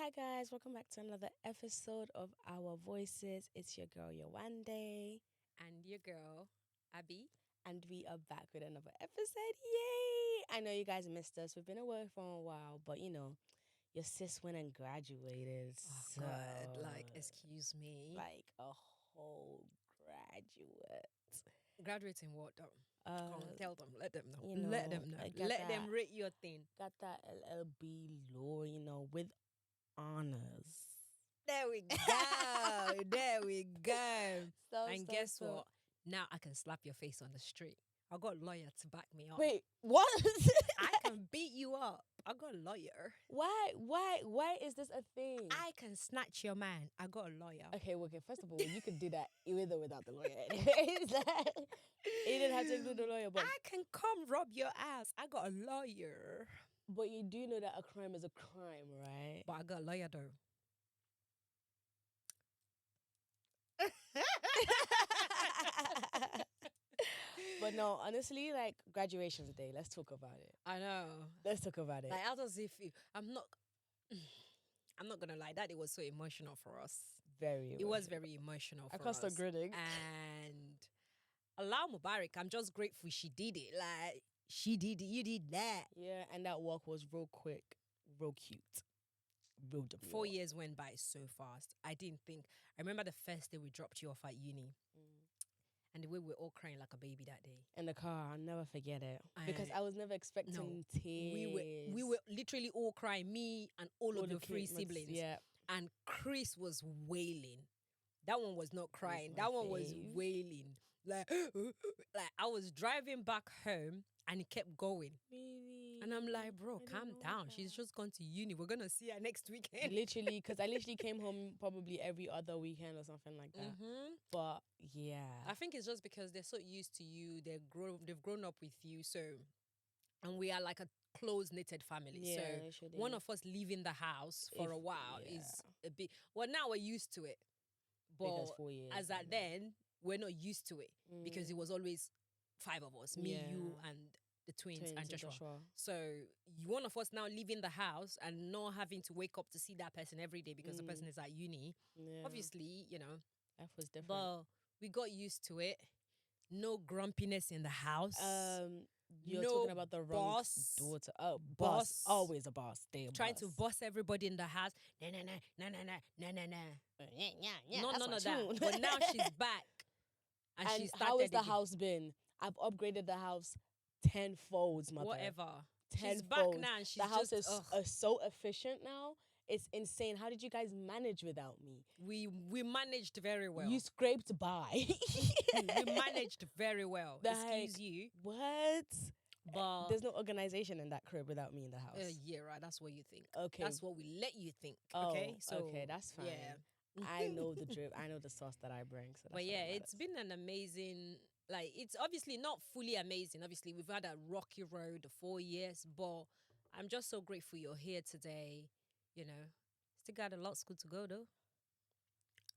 Hi guys, welcome back to another episode of Our Voices. It's your girl Yewande, And your girl, Abby. and we are back with another episode. Yay! I know you guys missed us. We've been away for a while, but your sis went and graduated. Oh, So, God. Excuse me. like a whole graduate. Graduating what, though? Come on, Uh, tell them. Let them know. you Let know, them know. I got Let them that- rate your thing. Got that LLB law, with honors. There we go. There we go. And guess what? Now I can slap your face on the street. I got a lawyer to back me up. Wait, what? I can beat you up. I got a lawyer. Why is this a thing? I can snatch your man. I got a lawyer. Okay, first of all, you could do that with or without the lawyer. Anyways, you didn't have to include the lawyer, but I can come rob your ass. I got a lawyer. you do know that a crime is a crime, right? But I got a lawyer though. But no, honestly, like graduation day, let's talk about it. I know. Let's talk about it. Like as if I'm not gonna lie, that it was so emotional for us. It was very emotional for I can't stop us. grinning. And Allah Mubarak, I'm just grateful she did it. Like she did it, you did that. Yeah, and that walk was real quick, real cute. Real 4 years went by so fast. I remember the first day we dropped you off at uni. And the way we were all crying like a baby that day. In the car, I'll never forget it. Because I was never expecting tears. We were literally all crying, me and all of your three siblings. Yeah. And Chris was wailing. That one was not crying. my That one was fave. wailing. Like I was driving back home and he kept going. Really? And I'm like, bro, I calm didn't know down. that. She's just gone to uni. We're going to see her next weekend. Because I literally came home probably every other weekend or something like that. Mm-hmm. But yeah. I think it's just because they're so used to you. They've grown up with you. So, and we are like a close-knitted family. Yeah, so literally. one of us leaving the house for a while is a bit, well, now we're used to it. Because But 4 years. as at then, we're not used to it because it was always 5 of us, me, you, Yeah. and the twins and Joshua. Joshua. So one of us now leaving the house and not having to wake up to see that person every day because the person is at uni. Yeah. Obviously, Life was different. but we got used to it. No grumpiness in the house. You're no talking about the wrong boss. daughter. Oh, Boss. Always a boss. Trying to boss everybody in the house. Nah. None of that. But now she's back. And she started how has the again. house been? I've upgraded the house tenfold, mother. Whatever. Tenfold. She's back now and she's the house just, is so efficient now. It's insane. How did you guys manage without me? We managed very well. You scraped by. We managed very well. Excuse you. What? But There's no organization in that crib without me in the house. yeah, right. That's what you think. Okay. That's what we let you think. Oh, Okay. So okay, that's fine. Yeah. I know the drip. I know the sauce that I bring. So that's But what yeah, matters. it's been an amazing. Like, it's obviously not fully amazing. Obviously, we've had a rocky road, 4 years, but I'm just so grateful you're here today. Still got a lot of school to go though.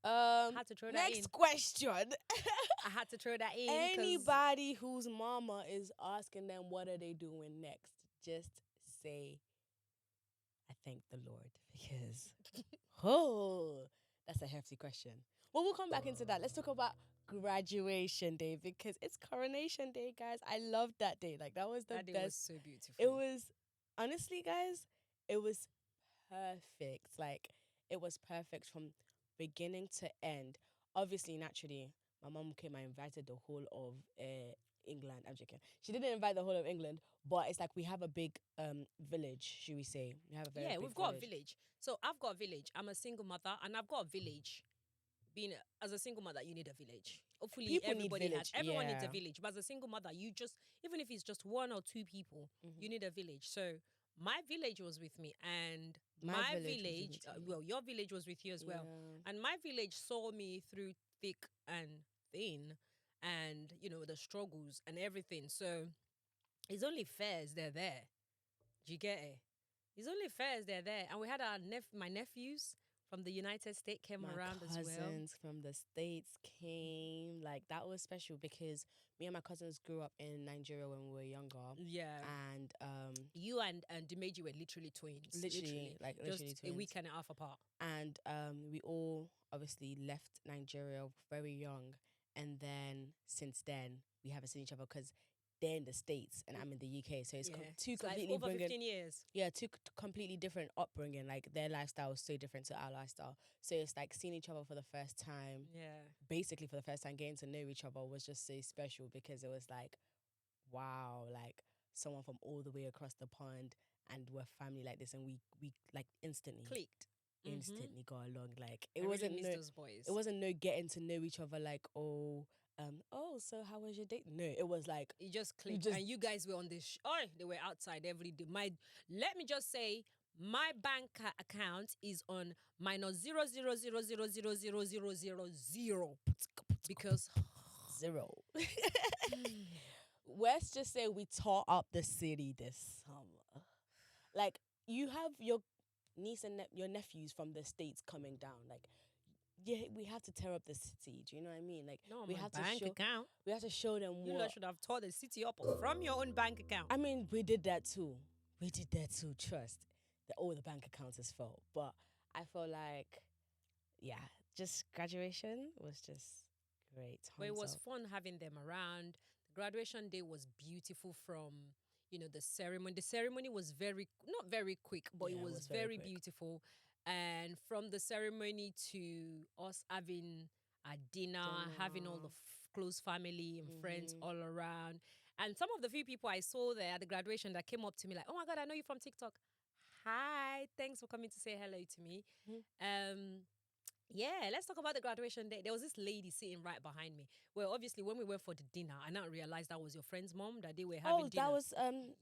Had to throw that in. Next question. I had to throw that in. 'cause Anybody whose mama is asking them what are they doing next, just say, I thank the Lord, because that's a hefty question. Well, we'll come back into that. Let's talk about graduation day because it's coronation day, guys. I loved that day. Like, that was the that day best. was so beautiful. It was, honestly, guys, it was perfect. Like, it was perfect from beginning to end. Obviously, naturally, my mom came and invited the whole of England. I'm joking. She didn't invite the whole of England, but it's like we have a big village, should we say. We have a very big we've got a village. So I've got a village. I'm a single mother and I've got a village. As a single mother, you need a village. Hopefully People need everybody village, everyone needs a yeah. village. But as a single mother, even if it's just 1 or 2 people, you need a village. So my village was with me and my village, was with me. your village was with you as well. Yeah. And my village saw me through thick and thin and, the struggles and everything. So it's only fair as they're there. Do you get it? It's only fair as they're there. And we had my nephews. from the United States came My around as well. cousins from the States came. Like, that was special because me and my cousins grew up in Nigeria when we were younger. Yeah. And You and Dimeji were literally twins. literally Just a twins. week and a half apart. And we all obviously left Nigeria very young. And then since then, we haven't seen each other because they're in the States and I'm in the UK. So it's two It's like completely over 15 years. Yeah, two completely different upbringing. Like, their lifestyle was so different to our lifestyle. So it's like seeing each other for the first time. Yeah. Basically for the first time, getting to know each other was just so special because it was like, wow, like someone from all the way across the pond, and we're family like this, and we like instantly Clicked. got along. Like, I really miss those boys. it wasn't no getting to know each other like, oh, so how was your date? No, it was like it just clicked, and you guys were on this. They were outside every day. Let me just say, my bank account is on minus 0.0000000 because zero. Let's just say we tore up the city this summer. Like, you have your niece and your nephews from the States coming down. Like, yeah, we have to tear up the city. Do you know what I mean? Like, no, we my have bank to account. We have to show them You lot should have tore the city up from your own bank account. I mean, we did that too. Trust. All the bank accounts is full. But I feel like, yeah, just graduation was just great. But it was fun having them around. The graduation day was beautiful from, the ceremony. The ceremony was not very quick, but it was very beautiful. And from the ceremony to us having a dinner, having all the close family and friends all around. And some of the few people I saw there at the graduation that came up to me like, oh my God, I know you from TikTok. Hi, thanks for coming to say hello to me. Yeah, let's talk about the graduation day. There was this lady sitting right behind me. Well, obviously, when we went for the dinner, I now realized that was your friend's mom, that they were having dinner. That was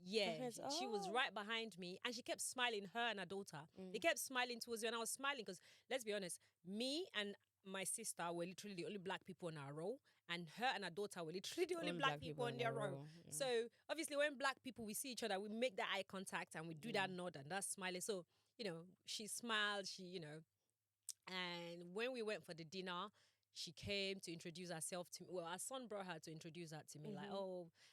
yeah. She was right behind me, and she kept smiling. Her and her daughter, they kept smiling towards you, and I was smiling because, let's be honest, me and my sister were literally the only black people in our row, and her and her daughter were literally the only black people in their row. Yeah. So obviously, when black people we see each other, we make that eye contact and we do that nod and that smiling. So she smiled. And when we went for the dinner, she came to introduce herself to me. Well, our son brought her to introduce her to me. Like,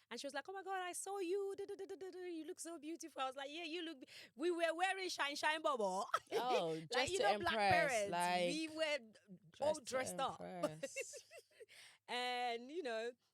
and she was like, oh my God, I saw you. You look so beautiful. I was like, yeah, you look. We were wearing shine bubble. Oh, like, just to impress. Black parents. Like, we were all dressed up. And,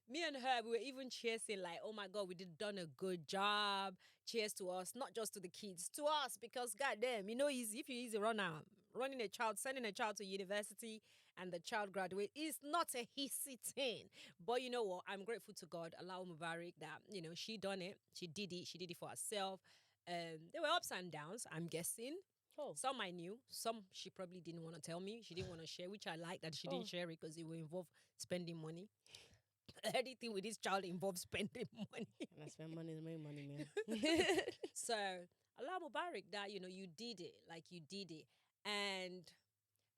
me and her, we were even cheersing like, oh my God, we done a good job. Cheers to us, not just to the kids, to us, because goddamn, if you're easy running a child, sending a child to university and the child graduate is not a easy thing. But you know what? I'm grateful to God, Allah Mubarak, that, she done it. She did it for herself. There were ups and downs, I'm guessing. Oh. Some I knew, some she probably didn't want to tell me. She didn't want to share, which I like that she didn't share it because it will involve spending money. Anything with this child involves spending money. And I spend money to make money, man. So, Allah Mubarak that, you did it. Like, you did it. And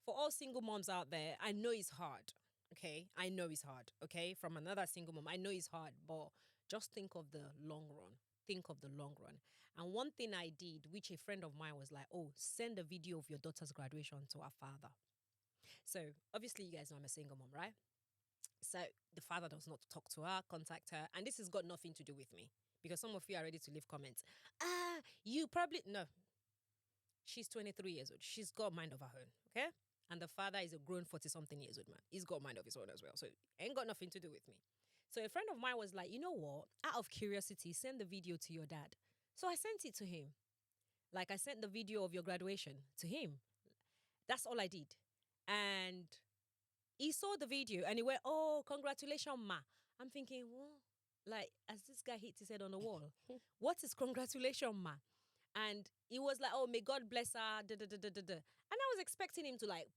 for all single moms out there, I know it's hard. Okay? I know it's hard. Okay? From another single mom, I know it's hard. But just think of the long run. And one thing I did, which a friend of mine was like, send a video of your daughter's graduation to her father. So, obviously, you guys know I'm a single mom, right? So the father does not talk to her, contact her. And this has got nothing to do with me. Because some of you are ready to leave comments. You probably... No. She's 23 years old. She's got a mind of her own. Okay? And the father is a grown 40-something years old man. He's got a mind of his own as well. So it ain't got nothing to do with me. So a friend of mine was like, you know what? Out of curiosity, send the video to your dad. So I sent it to him. Like, I sent the video of your graduation to him. That's all I did. And... he saw the video and he went, oh, congratulations, ma. I'm thinking, well, like, as this guy hit his head on the wall, what is congratulations, ma? And he was like, oh, may God bless her, da, da, da, da, da, da. And I was expecting him to, like,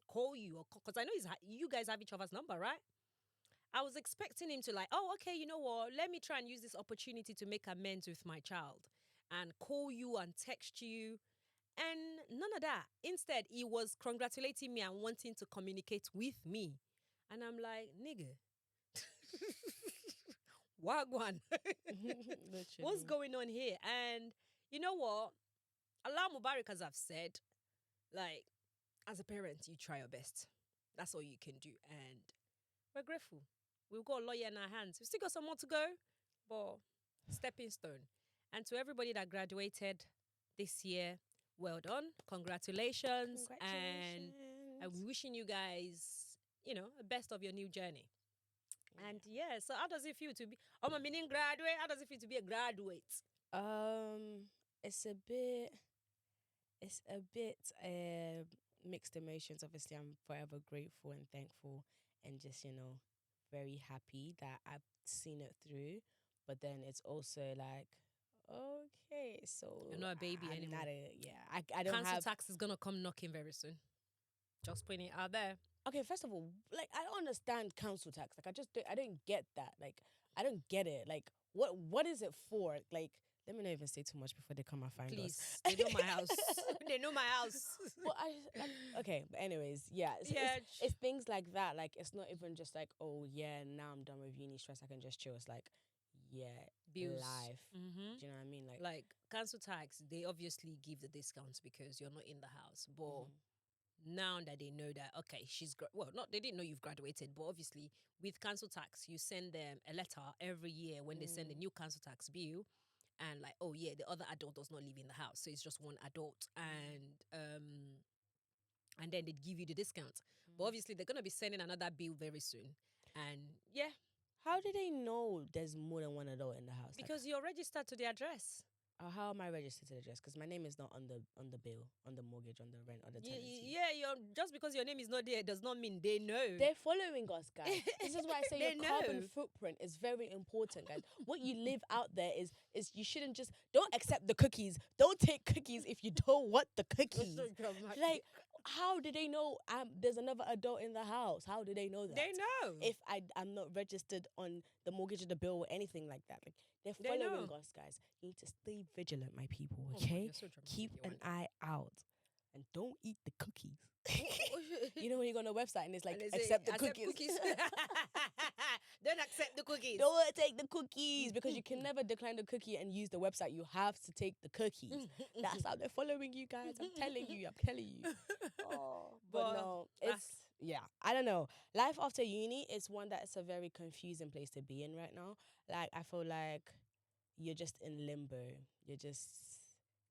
call you, because I know you guys have each other's number, right? I was expecting him to, like, oh, okay, you know what? Let me try and use this opportunity to make amends with my child and call you and text you. And none of that. Instead, he was congratulating me and wanting to communicate with me. And I'm like, nigga, wagwan. What's going on here? And you know what? Allah Mubarak, as I've said, like, as a parent, you try your best. That's all you can do. And we're grateful. We've got a lawyer in our hands. We've still got some more to go, but stepping stone. And to everybody that graduated this year, well done. Congratulations. And I'm wishing you guys, the best of your new journey. And yeah, so how does it feel to be, I'm a meaning graduate? How does it feel to be a graduate? It's a bit mixed emotions. Obviously, I'm forever grateful and thankful, and just very happy that I've seen it through. But then it's also like, okay, so You're not a baby I'm anymore. not I don't Council have. tax is gonna come knocking very soon. Just putting it out there. Okay, first of all, like I don't understand council tax. Like I don't get that. Like I don't get it. Like what is it for? Like let me not even say too much before they come and find Please, us. they know my house. They know my house. Well, okay, but anyways, yeah, it's things like that. Like it's not even just like, oh yeah, now I'm done with uni stress, I can just chill. It's like, yeah, Bills. life. Mm-hmm. Do you know what I mean? Like council tax, they obviously give the discounts because you're not in the house, but. Now that they know that, okay, they didn't know you've graduated, but obviously with council tax, you send them a letter every year when they send a new council tax bill, and like, oh yeah, the other adult does not live in the house, so it's just one adult, and then they give you the discount. But obviously they're gonna be sending another bill very soon, and yeah. How do they know there's more than one adult in the house? Because you're registered to the address. How am I registered to the address? Because my name is not on the bill, on the mortgage, on the rent, on the tenancy. Yeah, just because your name is not there does not mean they know. They're following us, guys. This is why I say your carbon footprint is very important, guys. What you live out there is you shouldn't just don't accept the cookies. Don't take cookies if you don't want the cookies. Like, how do they know there's another adult in the house? How do they know that? They know. If I'm not registered on the mortgage or the bill or anything like that. Like, they're following us, guys. You need to stay vigilant, my people, okay? So keep an eye out. And don't eat the cookies. You know when you go on a website and it's like, accept the cookies. Don't accept the cookies. Don't take the cookies, because you can never decline the cookie and use the website. You have to take the cookies. That's how they're following you guys. I'm telling you. But no, I don't know. Life after uni is one that is a very confusing place to be in right now. Like, I feel like you're just in limbo. You're just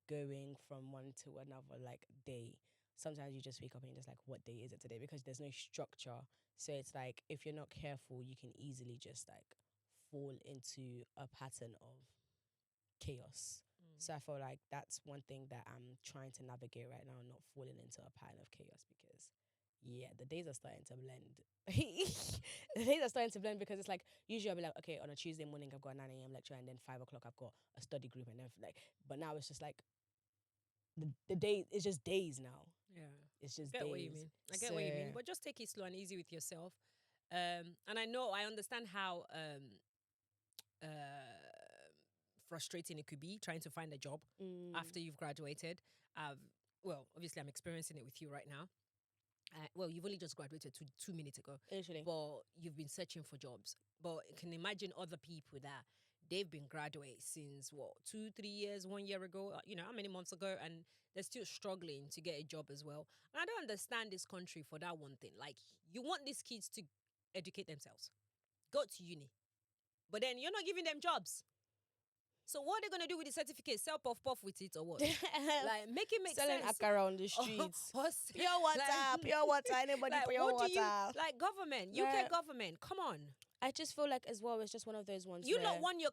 going from one to another, like, day. Sometimes you just wake up and you're just like, what day is it today? Because there's no structure. So it's like, if you're not careful, you can easily just like fall into a pattern of chaos. So I feel like that's one thing that I'm trying to navigate right now, not falling into a pattern of chaos, because the days are starting to blend. The days are starting to blend, because it's like, usually I'll be like, okay, on a Tuesday morning I've got a 9 a.m. lecture, and then 5 o'clock I've got a study group, and then like, but now it's just like the day, it's just days now. Yeah, it's just I get days. what you mean. I get what you mean, but just take it slow and easy with yourself. And I understand how frustrating it could be trying to find a job after you've graduated. Obviously I'm experiencing it with you right now. You've only just graduated 2 minutes ago. Literally. But you've been searching for jobs. But you can imagine other people that they've been graduates since 2-3 years, 1 year ago, how many months ago, and they're still struggling to get a job as well. And I don't understand this country for that one thing. Like, you want these kids to educate themselves, go to uni, but then you're not giving them jobs. So what are they gonna do with the certificate? Sell puff with it or what? Like, make it make selling sense. Selling akara on the streets. Pure water. Anybody like, pure water? Like, government, UK government, come on. I just feel like as well, it's just one of those ones. You not want your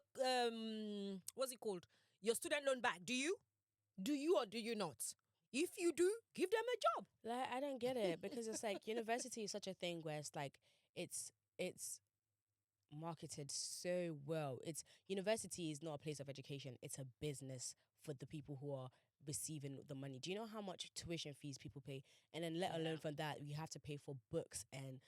what's it called? Your student loan back? Do you? Do you or do you not? If you do, give them a job. Like, I don't get it, because it's like university is such a thing where it's like it's marketed so well. It's university is not a place of education, it's a business for the people who are receiving the money. Do you know how much tuition fees people pay? And then let alone from that, you have to pay for books and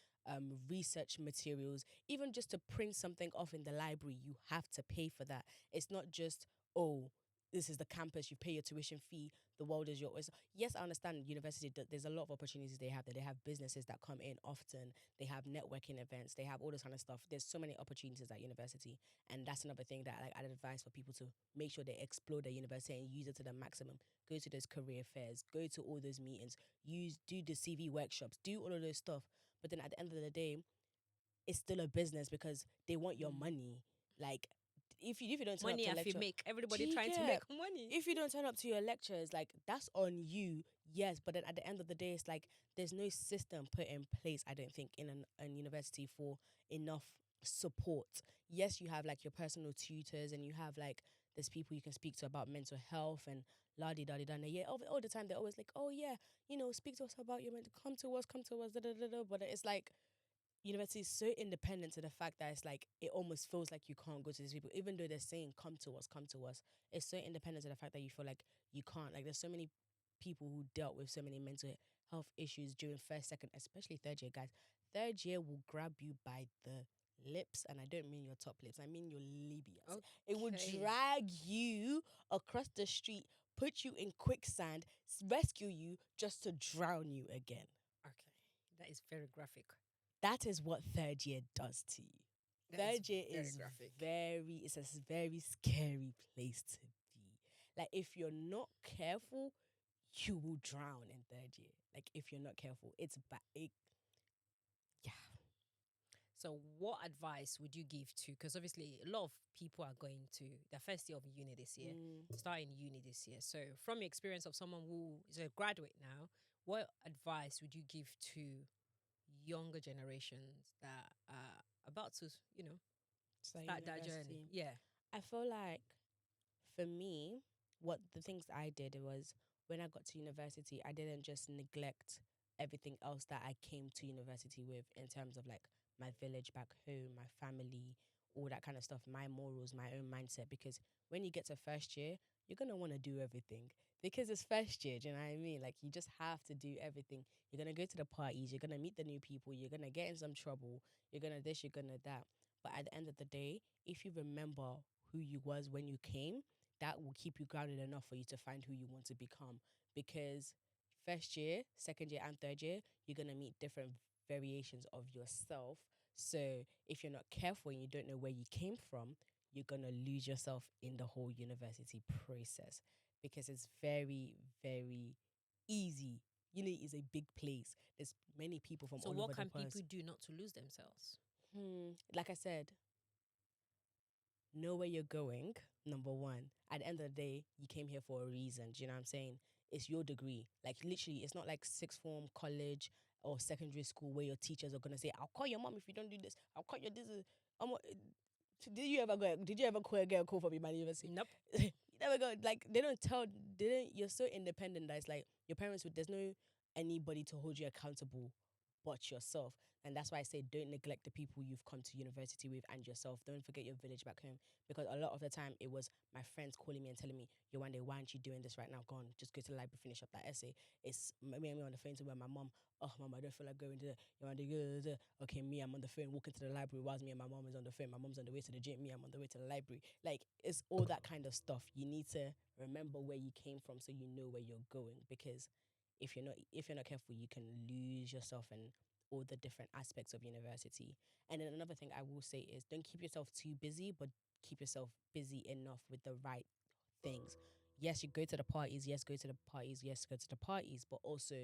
research materials. Even just to print something off in the library, you have to pay for that. It's not just, oh, this is the campus, you pay your tuition fee, the world is your oyster. Yes, I understand university. There's a lot of opportunities they have there. They have businesses that come in often. They have networking events. They have all this kind of stuff. There's so many opportunities at university, and that's another thing that like I'd advise for people to make sure they explore their university and use it to the maximum. Go to those career fairs. Go to all those meetings. Do the CV workshops. Do all of those stuff. But then at the end of the day, it's still a business because they want your money. Like if you don't turn up Money to if you lecture, make. do Everybody you trying to get? make money. If you don't turn up to your lectures, like that's on you. Yes, but then at the end of the day, it's like there's no system put in place. I don't think in an university for enough support. Yes, you have like your personal tutors and you have like there's people you can speak to about mental health and la di da di da. And yeah, all the time they're always like, oh yeah, speak to us about your mental. Come to us. Da, da, da, da. But it's like university is so independent to the fact that it's like it almost feels like you can't go to these people, even though they're saying come to us, come to us. It's so independent to the fact that you feel like you can't. Like there's so many people who dealt with so many mental health issues during first, second, especially third year, guys. Third year will grab you by the lips, and I don't mean your top lips, I mean your labias. It will Okay. drag you across the street, put you in quicksand, rescue you just to drown you again. Okay. That is very graphic. That is what third year does to you. Third year very is graphic. it's a very scary place to be. Like if you're not careful, you will drown in third year. Like if you're not careful, it's bad. Yeah. So, what advice would you give to? Because obviously, a lot of people are going to their first year of uni this year, starting uni this year. So, from your experience of someone who is a graduate now, what advice would you give to younger generations that are about to, start that journey? University. Yeah. I feel like for me, what the things I did was when I got to university, I didn't just neglect everything else that I came to university with in terms of like my village back home, my family, all that kind of stuff, my morals, my own mindset. Because when you get to first year, you're gonna want to do everything because it's first year. Do you know what I mean? Like you just have to do everything. You're gonna go to the parties, you're gonna meet the new people, you're gonna get in some trouble, you're gonna this, you're gonna that. But at the end of the day, if you remember who you was when you came, that will keep you grounded enough for you to find who you want to become. Because first year, second year, and third year, you're gonna meet different variations of yourself. So if you're not careful and you don't know where you came from, you're gonna lose yourself in the whole university process because it's very, very easy. Uni is a big place. There's many people from So, all what over the can place. people do not to lose themselves? Like I said, know where you're going, number one. At the end of the day, you came here for a reason. Do you know what I'm saying? It's your degree. Like literally, it's not like sixth form, college, or secondary school where your teachers are gonna say, "I'll call your mom if you don't do this. I'll call your this." Did you ever get a call from your university? Nope. You never go. Like they don't tell. They don't. You're so independent that it's like your parents would. There's no anybody to hold you accountable but yourself. And that's why I say don't neglect the people you've come to university with and yourself. Don't forget your village back home. Because a lot of the time it was my friends calling me and telling me, Yewande, why aren't you doing this right now? Go on, just go to the library, finish up that essay. It's me and me on the phone to my mom. Oh, mom, I don't feel like going to the Yewande. Okay, me, I'm on the phone walking to the library whilst me and my mom is on the phone. My mom's on the way to the gym. Me, I'm on the way to the library. Like, it's all that kind of stuff. You need to remember where you came from so you know where you're going. Because if you're not careful, you can lose yourself in all the different aspects of university. And then another thing I will say is don't keep yourself too busy, but keep yourself busy enough with the right things. Yes, you go to the parties. Yes, go to the parties. Yes, go to the parties. But also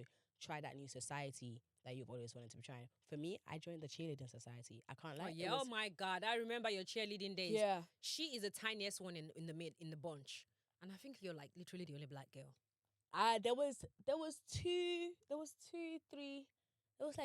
try that new society that you've always wanted to be trying. For me, I joined the cheerleading society. I can't Oh lie. It yeah! Oh was my God! I remember your cheerleading days. yeah. She is the tiniest one in the bunch, and I think you're like literally the only black girl. There was two, three. There was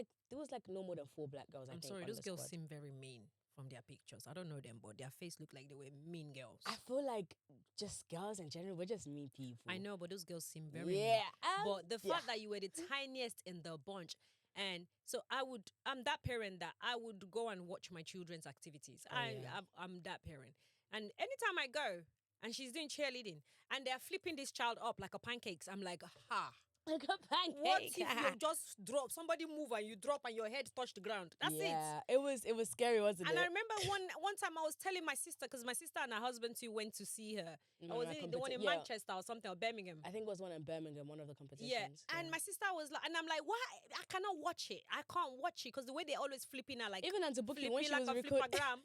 like no more than 4 black girls. I I'm think sorry, on those the girls squad. seem very mean from their pictures. I don't know them, but their face looked like they were mean girls. I feel like just girls in general, we're just mean people. I know, but those girls seem very mean. Yeah, But the yeah. fact that you were the tiniest in the bunch, and so I'm that parent that I would go and watch my children's activities. Yeah. I'm that parent, and anytime I go and she's doing cheerleading and they're flipping this child up like a pancakes, I'm like, ha. Like a pancake. What if you just drop, somebody move and you drop and your head touch the ground? That's it. It was scary, wasn't And it? I remember one time I was telling my sister, because my sister and her husband too went to see her. I was in the one in Manchester or something, or Birmingham. I think it was one in Birmingham, one of the competitions. Yeah, and my sister was like, and I'm like, why? I cannot watch it. I can't watch it because the way they always flipping her, like even Auntie Bookie, when she like was a recording, flippergram.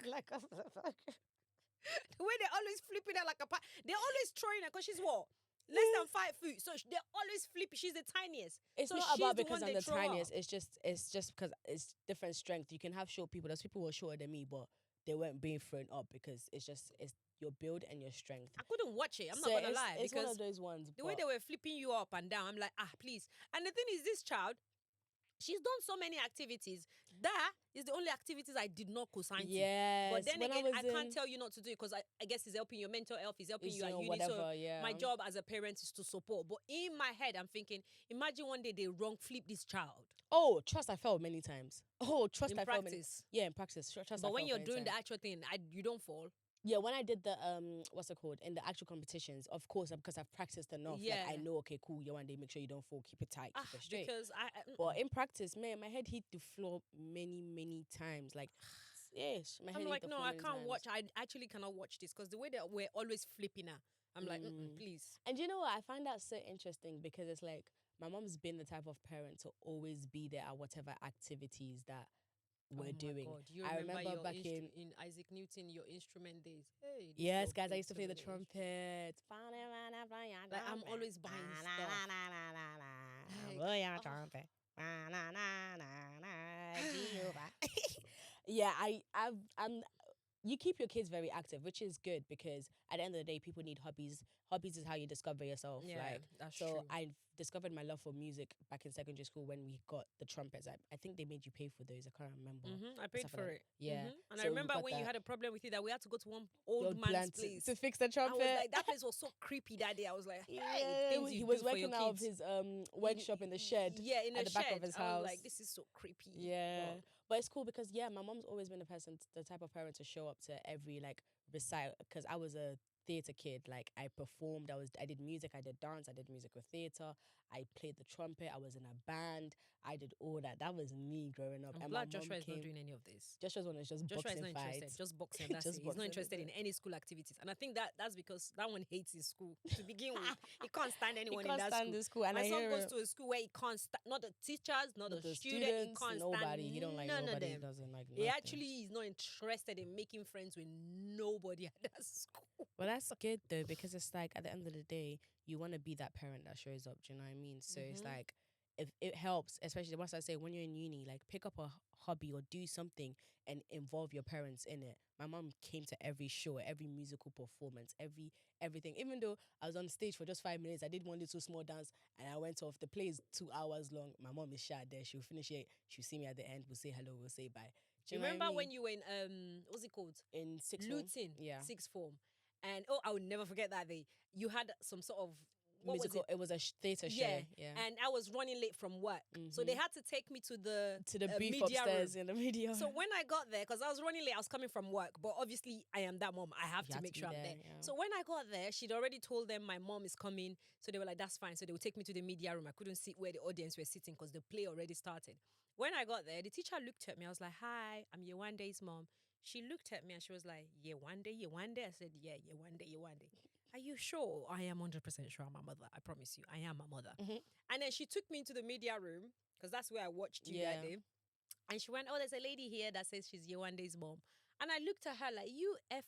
like a The way they always flipping her like a they're always throwing her because she's what? Less than 5 feet. So they're always flipping. She's the tiniest. It's so not she's about the because one I'm they the throw tiniest. up. It's just because it's different strength. You can have short people. Those people were shorter than me, but they weren't being thrown up because it's your build and your strength. I couldn't watch it. I'm not gonna lie. It's because one of those ones. the way they were flipping you up and down, I'm like, please. And the thing is, this child, she's done so many activities. That is the only activities I did not co-sign to. Yes. But then again, I can't tell you not to do it because I guess it's helping your mental health, it's helping you at uni. Whatever, so yeah. my job as a parent is to support. But in my head, I'm thinking, imagine one day they wrong flip this child. Oh, trust, I fell many times. Oh, trust, I fell many times. Yeah, in practice. Trust, but when you're doing the actual thing, you don't fall. Yeah, when I did the what's it called, in the actual competitions, of course, because I've practiced enough. Yeah. Like I know, okay, cool. Yewande, make sure you don't fall. Keep it tight. Keep it straight. Because But in practice, man, my head hit the floor many times. Like, yes, my head. I'm like, hit the no, floor I many can't times. watch. I actually cannot watch this because the way that we're always flipping her, I'm like, please. And you know what? I find that so interesting because it's like my mom's been the type of parent to always be there at whatever activities that we're doing. God. You I remember back in Isaac Newton, your instrument days. Hey, yes, guys, I used to play the trumpet. Like, I'm always buying stuff. Yeah, I'm. You keep your kids very active, which is good because at the end of the day, people need hobbies. Hobbies is how you discover yourself. Yeah, like, that's so true. I discovered my love for music back in secondary school when we got the trumpets. I think they made you pay for those. I can't remember. I paid for it. Yeah. And So I remember we got when you that. had a problem with it that we had to go to one old man's place to fix the trumpet. I was like, that place was so creepy that day. I was like, hey, yeah, he was working out of his workshop in the shed. Yeah, in at the back shed. of his I house. was like, this is so creepy. Yeah. But it's cool because my mom's always been the type of parent to show up to every like recite, because I was a theater kid. Like I performed, I did music, I did dance, I did music with theater, I played the trumpet, I was in a band, I did all that. That was me growing up. I'm and glad Joshua is not doing any of this. Joshua's one is just Joshua boxing is not fights. interested. Just boxing. That's it. He's not interested in any school activities. And I think that's because that one hates his school to begin with. He can't stand anyone in that school. And my son goes to a school where he can't stand, not the teachers, not the students, he can't nobody. stand He don't like none nobody. of them. He doesn't like He nothing. actually is not interested in making friends with nobody at that school. Well, that's good though, because it's like at the end of the day, you want to be that parent that shows up. Do you know what I mean? So it's like, if it helps, especially once I say when you're in uni, like pick up a hobby or do something and involve your parents in it. My mom came to every show, every musical performance, everything. Even though I was on stage for just 5 minutes, I did one little small dance and I went off. The play is 2 hours long. My mom is shy there. She'll finish it. She'll see me at the end. We'll say hello. We'll say bye. Do you remember know what I mean? when you were in what's it called? In sixth Luton, form. Yeah. sixth form. And I would never forget that day. You had some sort of musical. It was a theater show. Yeah. And I was running late from work, so they had to take me to the booth media upstairs room. in the media. So when I got there, because I was running late, I was coming from work, but obviously I am that mom. I have to make sure I'm there. Yeah. So when I got there, she'd already told them my mom is coming. So they were like, that's fine. So they would take me to the media room. I couldn't sit where the audience were sitting because the play already started. When I got there, the teacher looked at me. I was like, hi, I'm Yewande's mom. She looked at me and she was like, Yewande? I said, yeah, Yewande. Are you sure? I am 100% sure I'm a mother. I promise you, I am a mother. And then she took me into the media room, because that's where I watched you that day. And she went, oh, there's a lady here that says she's Yewande's mom. And I looked at her like, you F.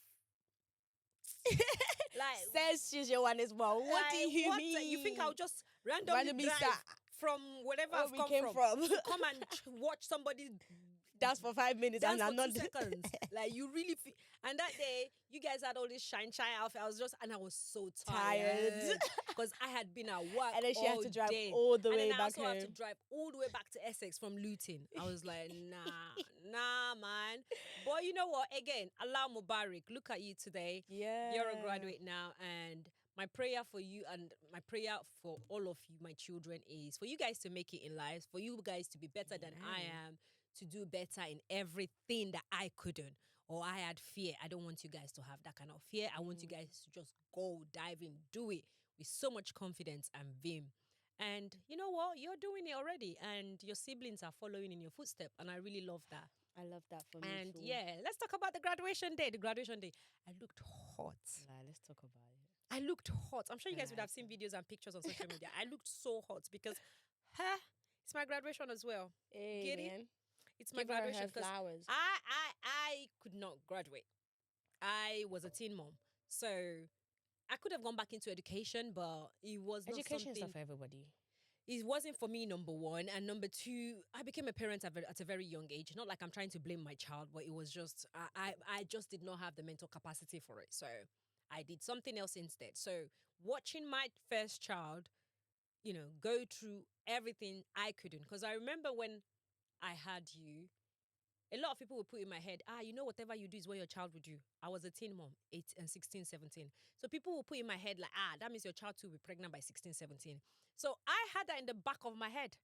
Like, says she's Yewande's mom. What do you mean? You think I'll just randomly drive from wherever I've come from to come and watch somebody dance for 5 minutes dance and for 2 seconds? Like, you really feel. And that day, you guys had all this shine outfit. I was so tired because I had been at work and then she had to drive day. all the way back home. And then I also had to drive all the way back to Essex from Luton. I was like, nah, man. But you know what? Again, Allah Mubarak. Look at you today. Yeah, you're a graduate now, and my prayer for you and my prayer for all of you, my children, is for you guys to make it in life, for you guys to be better than I am, to do better in everything that I couldn't or I had fear. I don't want you guys to have that kind of fear. I want you guys to just go, dive in, do it. with so much confidence and vim. And you know what? You're doing it already, and your siblings are following in your footsteps. And I really love that. I love that for me And too. yeah, let's talk about the graduation day. The graduation day, I looked hot. Like, let's talk about it. I looked hot. I'm sure you Can guys would I have seen say? videos and pictures on social media. I looked so hot because, huh? It's my graduation as well. Hey, Get it? man. It's my Give her graduation her because flowers. I could not graduate. I was a teen mom, so I could have gone back into education, but it was not Education is something. not for everybody. It wasn't for me, number one. And number two, I became a parent at a very young age. Not like I'm trying to blame my child, but it was just, I just did not have the mental capacity for it. So I did something else instead. So watching my first child, go through everything I couldn't. Because I remember when I had you, a lot of people would put in my head, whatever you do is what your child would do. I was a teen mom, 8 and 16, 17. So people will put in my head like, that means your child too will be pregnant by 16, 17. So I had that in the back of my head.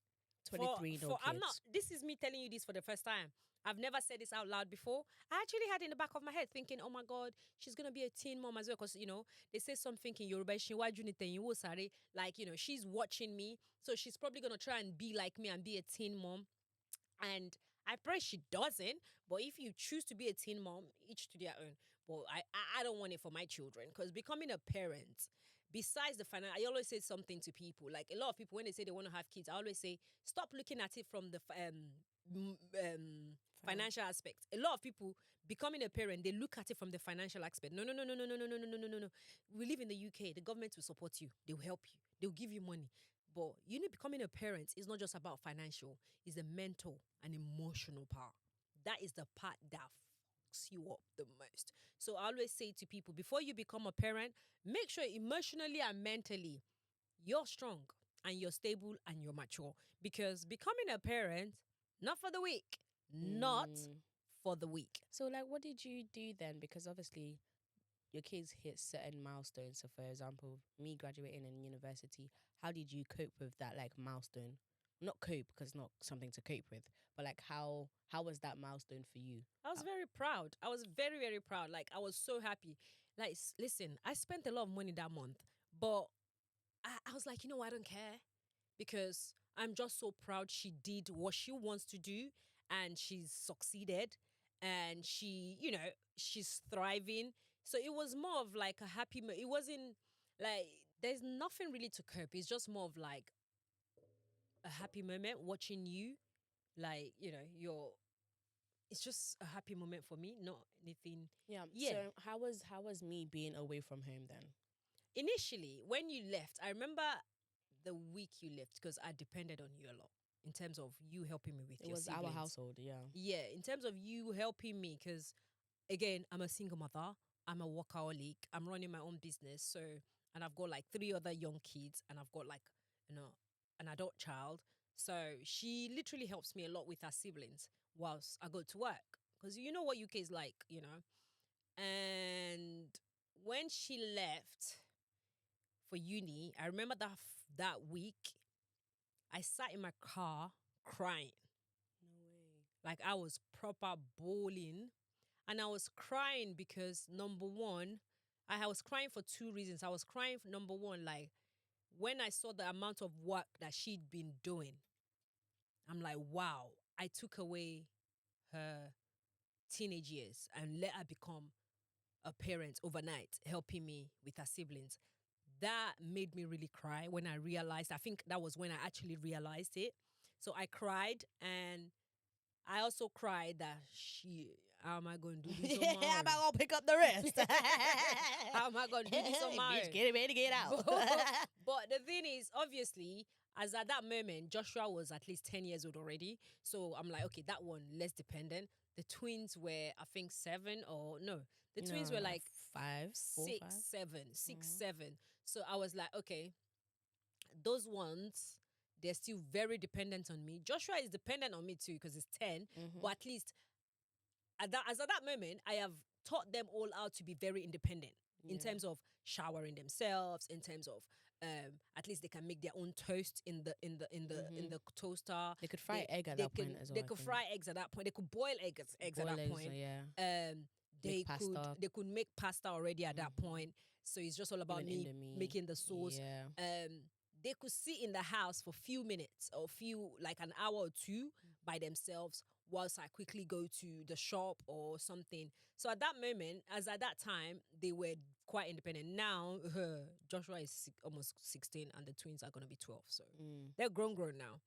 23, no I'm not, kids. this is me telling you this for the first time. I've never said this out loud before. I actually had it in the back of my head thinking, oh my God, she's going to be a teen mom as well. Because, they say something in Yoruba, like, she's watching me. So she's probably going to try and be like me and be a teen mom. And I pray she doesn't. But if you choose to be a teen mom, each to their own. But I don't want it for my children. Because becoming a parent, besides the financial, I always say something to people. Like a lot of people, when they say they want to have kids, I always say, stop looking at it from the financial aspect. A lot of people becoming a parent, they look at it from the financial aspect. No, no, no, no, no, no, no, no, no, no, no, no. We live in the UK. The government will support you. They will help you. They will give you money. But becoming a parent is not just about financial. It's the mental and emotional part. That is the part that fucks you up the most. So I always say to people, before you become a parent, make sure emotionally and mentally you're strong and you're stable and you're mature. Because becoming a parent, not for the weak. Not for the weak. So, like, what did you do then? Because obviously, your kids hit certain milestones. So, for example, me graduating in university, how did you cope with that, like, milestone? Not cope, because it's not something to cope with, but like, how was that milestone for you? I was very proud. I was very, very proud. Like, I was so happy. Like, listen, I spent a lot of money that month, but I was like, I don't care, because I'm just so proud she did what she wants to do and she's succeeded and she's thriving. So it was more of like a happy, it wasn't like, there's nothing really to cope. It's just more of like a happy moment watching you, like, it's just a happy moment for me, not anything. Yeah. Yeah. So, how was me being away from home then? Initially, when you left, I remember the week you left because I depended on you a lot in terms of you helping me with It your was siblings. our household, yeah. Yeah, in terms of you helping me, because again, I'm a single mother. I'm a workaholic. I'm running my own business. So, and I've got like 3 other young kids, and I've got like, an adult child. So she literally helps me a lot with her siblings whilst I go to work. Because you know what UK is like, And when she left for uni, I remember that week, I sat in my car crying. No way. Like, I was proper bawling. And I was crying because, number one, I was crying for 2 reasons. I was crying for, number one, like, when I saw the amount of work that she'd been doing, I'm like, wow, I took away her teenage years and let her become a parent overnight, helping me with her siblings. That made me really cry when I realized. I think that was when I actually realized it. So I cried, and I also cried that, how am I going to do this on my own? How am I going to pick up the rest? How am I going to do this on my Bitch, own? get ready to get out. But the thing is, obviously, as at that moment, Joshua was at least 10 years old already. So I'm like, okay, that one, less dependent. The twins were, I think, 7 or no. The twins were like 5, 4, 6, 5. 7, 6, 7. So I was like, okay, those ones, they're still very dependent on me. Joshua is dependent on me too because he's 10. But at least at that moment, I have taught them all how to be very independent in terms of showering themselves, in terms of at least they can make their own toast in the toaster. They could fry egg at that point as well. They could fry eggs at that point. They could boil eggs at that point. Yeah. Make pasta, they could make pasta already at that point. So it's just all about even me Indomie. making the sauce. Yeah. They could sit in the house for few minutes or few like an hour or two by themselves whilst I quickly go to the shop or something. So at that moment, as at that time, they were quite independent. Now, Joshua is almost 16 and the twins are going to be 12. So they're grown now.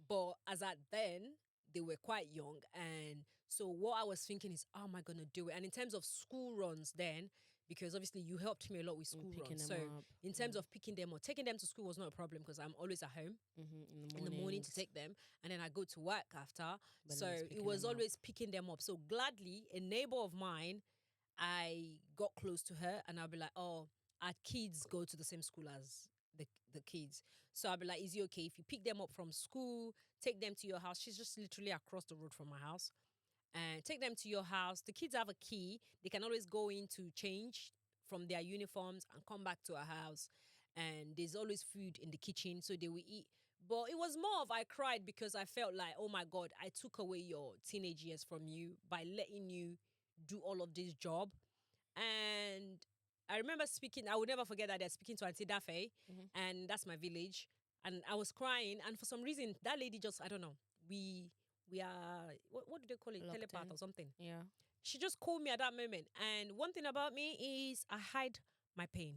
But as at then, they were quite young. And so what I was thinking is, how am I going to do it? And in terms of school runs then, because obviously you helped me a lot with school Picking runs. them So up. in terms of picking them or taking them to school was not a problem because I'm always at home In in the morning to mornings, take them, and then I go to work after. but So then it's it picking was them up. always picking them up. So gladly, a neighbor of mine, I got close to her, and I'll be like, "Oh, our kids go to the same school as the kids." So I'll be like, "Is it okay if you pick them up from school, take them to your house?" She's just literally across the road from my house, and take them to your house. The kids have a key; they can always go in to change from their uniforms and come back to our house. And there's always food in the kitchen, so they will eat. But it was more of I cried because I felt like, oh my God, I took away your teenage years from you by letting you do all of this job. And I remember speaking, I will never forget that they're speaking to Auntie Dafe, and that's my village. And I was crying, and for some reason, that lady just, I don't know, we are, what do they call it? Locked Telepath in. or something. Yeah. She just called me at that moment. And one thing about me is I hide my pain.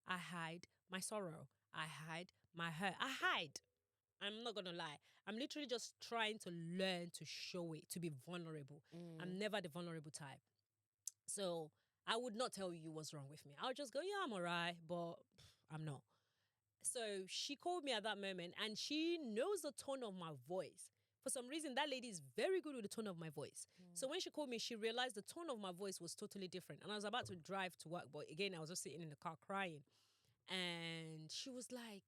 I hide my sorrow. I hide my hurt. I hide. I'm not gonna lie. I'm literally just trying to learn to show it, to be vulnerable. I'm never the vulnerable type. So I would not tell you what's wrong with me. I'll just go, yeah, I'm alright, but I'm not. So she called me at that moment and she knows the tone of my voice. For some reason, that lady is very good with the tone of my voice. So when she called me, she realized the tone of my voice was totally different. And I was about to drive to work, but again, I was just sitting in the car crying. And she was like,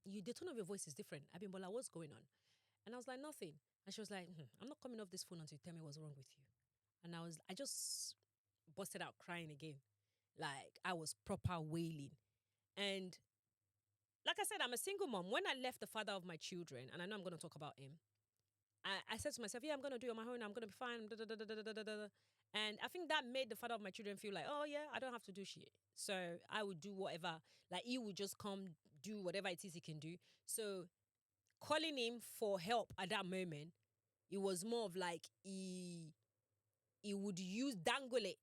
the tone of your voice is different. Abimbola, what's going on? And I was like, nothing. And she was like, I'm not coming off this phone until you tell me what's wrong with you. And I just busted out crying again. Like I was proper wailing. And like I said, I'm a single mom. When I left the father of my children, and I know I'm going to talk about him, I said to myself, yeah, I'm going to do it on my own. I'm going to be fine. Da, da, da, da, da, da, da. And I think that made the father of my children feel like, oh, yeah, I don't have to do shit. So I would do whatever. Like, he would just come do whatever it is he can do. So calling him for help at that moment, it was more of like he would use dangle it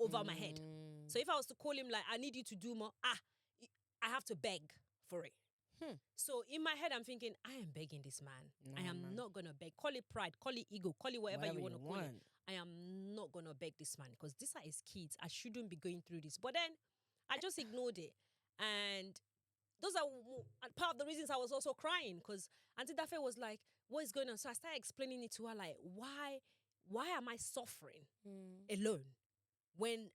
over my head. So if I was to call him like, I need you to do more, I have to beg for it. So in my head, I'm thinking, I am begging this man. No, I am man. not going to beg. Call it pride, call it ego, call it whatever you want to call it. want. I am not going to beg this man because these are his kids. I shouldn't be going through this. But then I just ignored it. And those are part of the reasons I was also crying because Auntie Dafe was like, what is going on? So I started explaining it to her like, why am I suffering alone when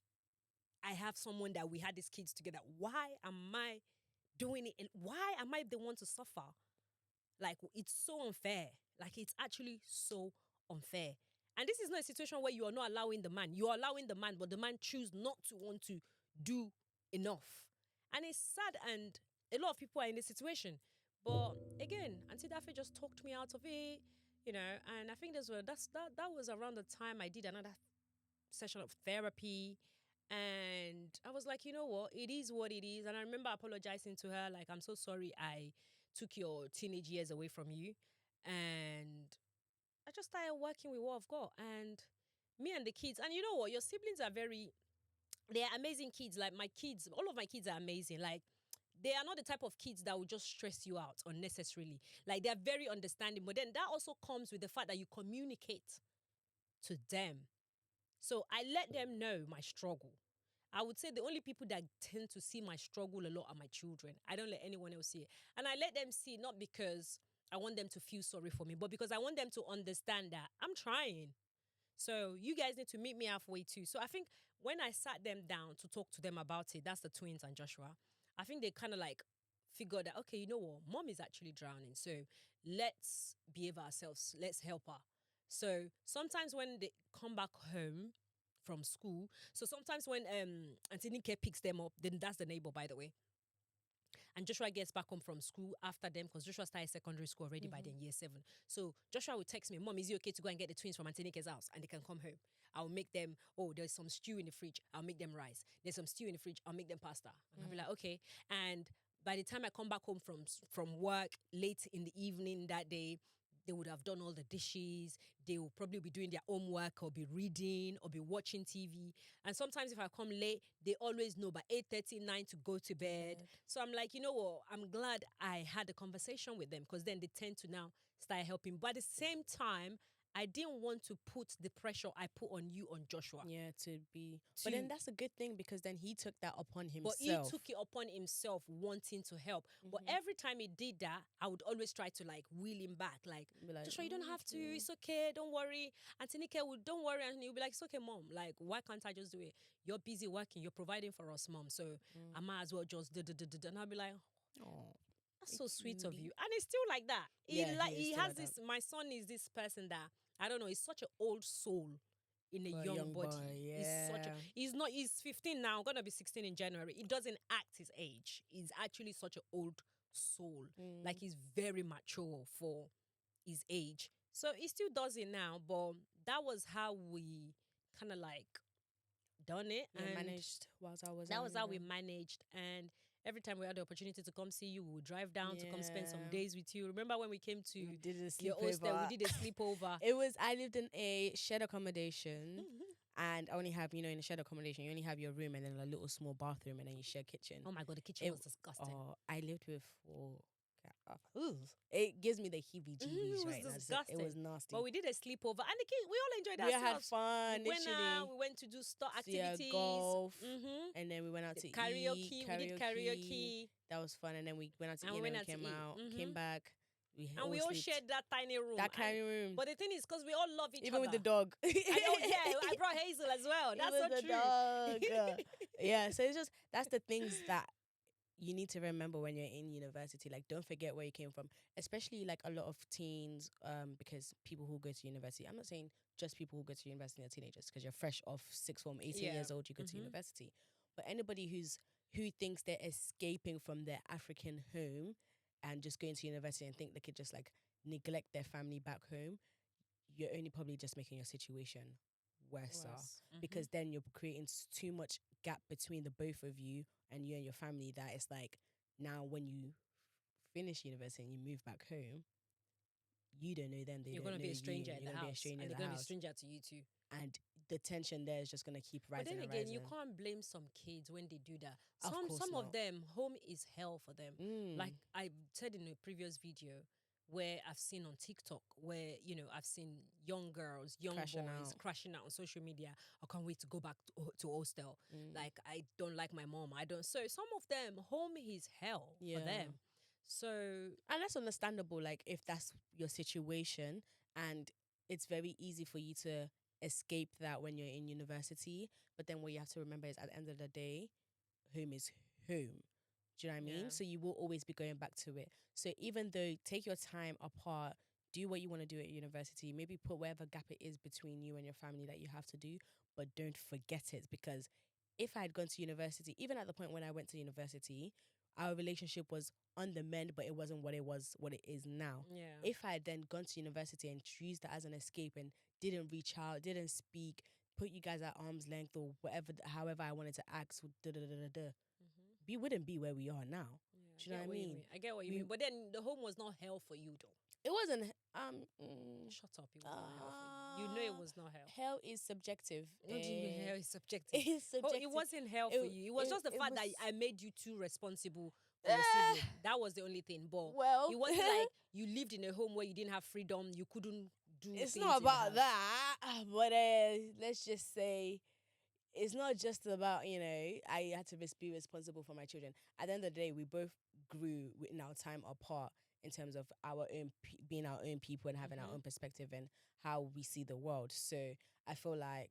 I have someone that we had these kids together? Why am I doing it? And why am I the one to suffer? Like, it's so unfair. Like, it's actually so unfair. And this is not a situation where you are not allowing the man. You are allowing the man, but the man choose not to want to do enough. And it's sad, and a lot of people are in this situation. But again, Auntie Daffy just talked me out of it, and I think that was around the time I did another session of therapy. And I was like, you know what? It is what it is. And I remember apologizing to her, like, I'm so sorry I took your teenage years away from you. And I just started working with what I've got. And me and the kids, and you know what? Your siblings are they're amazing kids. Like my kids, all of my kids are amazing. Like, they are not the type of kids that will just stress you out unnecessarily. Like, they're very understanding. But then that also comes with the fact that you communicate to them. So I let them know my struggle. I would say the only people that tend to see my struggle a lot are my children. I don't let anyone else see it. And I let them see, not because I want them to feel sorry for me, but because I want them to understand that I'm trying. So you guys need to meet me halfway too. So I think when I sat them down to talk to them about it, that's the twins and Joshua, I think they kind of like figured that, okay, you know what? Mom is actually drowning. So let's behave ourselves. Let's help her. So sometimes when they come back home from school, so sometimes when Auntie Nike picks them up, then that's the neighbor, by the way. and Joshua gets back home from school after them, because Joshua started secondary school already by then, year 7. So Joshua would text me, Mom, is it okay to go and get the twins from Auntie Nike's house and they can come home? I'll make them, oh, there's some stew in the fridge, I'll make them rice. There's some stew in the fridge, I'll make them pasta. And I'll be like, okay. And by the time I come back home from work late in the evening that day, they would have done all the dishes. They will probably be doing their homework or be reading or be watching TV. And sometimes if I come late, they always know by 8:30, 9 to go to bed. So I'm like, you know what? I'm glad I had a conversation with them, because then they tend to now start helping. But at the same time, I didn't want to put the pressure I put on you on Joshua. Yeah, to be. But then that's a good thing, because then he took that upon himself. But he took it upon himself wanting to help. But every time he did that, I would always try to like wheel him back. Like, Joshua, you don't have to. It's okay. Don't worry. Auntie Nike would, don't worry. And he'll be like, it's okay, Mom. Like, why can't I just do it? You're busy working. You're providing for us, Mom. So I might as well just do. And I'll be like, oh, that's so sweet of you. And it's still like that. He has this, my son is this person that, I don't know, he's such an old soul in a young body. Boy, yeah. He's 15 now, gonna be 16 in January. He doesn't act his age. He's actually such an old soul. Like, he's very mature for his age. So he still does it now, but that was how we kind of like done it. Yeah, and managed whilst I was that was how we managed. And every time we had the opportunity to come see you, we would drive down to come spend some days with you. Remember when we came to we did a your hostel? sleepover. We did a sleepover. I lived in a shared accommodation. And I only have, in a shared accommodation, you only have your room and then a little small bathroom and then you share kitchen. Oh my God, the kitchen was disgusting. I lived with 4 it gives me the heebie-jeebies It was right disgusting. now. It was nasty. But we did a sleepover and the kids, we all enjoyed We ourselves. had fun. We went out, we went to do activities. Golf. And then we went out to karaoke. eat. We did karaoke. That was fun. And then we went out to And eat we and went then we out came to out, eat. came back. We all shared that tiny room. That tiny room. But the thing is, because we all love each Even other. with the dog. I brought Hazel as well. That's Even so the true. dog. Yeah, so it's just, that's the things that you need to remember when you're in university. Like, don't forget where you came from. Especially like a lot of teens, because people who go to university, I'm not saying just people who go to university are teenagers, because you're fresh off sixth form, 18 years old, you go to university. But anybody who thinks they're escaping from their African home and just going to university and think they could just like neglect their family back home, you're only probably just making your situation worse. Because then you're creating too much gap between the both of you and you and your family, that it's like, now when you finish university and you move back home, you don't know them, you're going to be a stranger in the house. Be a stranger and they're going to be a stranger to you too. And the tension there is just going to keep rising. But then again, you can't blame some kids when they do that. Some of them, home is hell for them. Like I said in a previous video, where I've seen on TikTok, where, I've seen young girls, young boys crashing out on social media. I can't wait to go back to hostel. Like, I don't like my mom. I don't. So some of them, home is hell for them. So, and that's understandable. Like, if that's your situation, and it's very easy for you to escape that when you're in university. But then what you have to remember is, at the end of the day, home is home. Do you know what I mean? So you will always be going back to it. So even though, take your time apart, do what you want to do at university, maybe put whatever gap it is between you and your family that you have to do, but don't forget it. Because if I had gone to university, even at the point when I went to university, our relationship was on the mend, but it wasn't what it is now. If I had then gone to university and used that as an escape and didn't reach out, didn't speak, put you guys at arm's length or whatever, however I wanted to act, we wouldn't be where we are now. Do you know what I mean? I get what you mean. But then the home was not hell for you, though. It wasn't. Shut up. It was not hell for you. You know it was not hell. Hell is subjective. What do you mean hell is subjective? It is subjective. It wasn't hell for you. It was just the fact that I made you too responsible for your sibling. That was the only thing. But it wasn't like you lived in a home where you didn't have freedom. You couldn't do It's things not about that. But let's just say, it's not just about, I had to be responsible for my children. At the end of the day, we both grew in our time apart in terms of our own being our own people and having our own perspective and how we see the world. So I feel like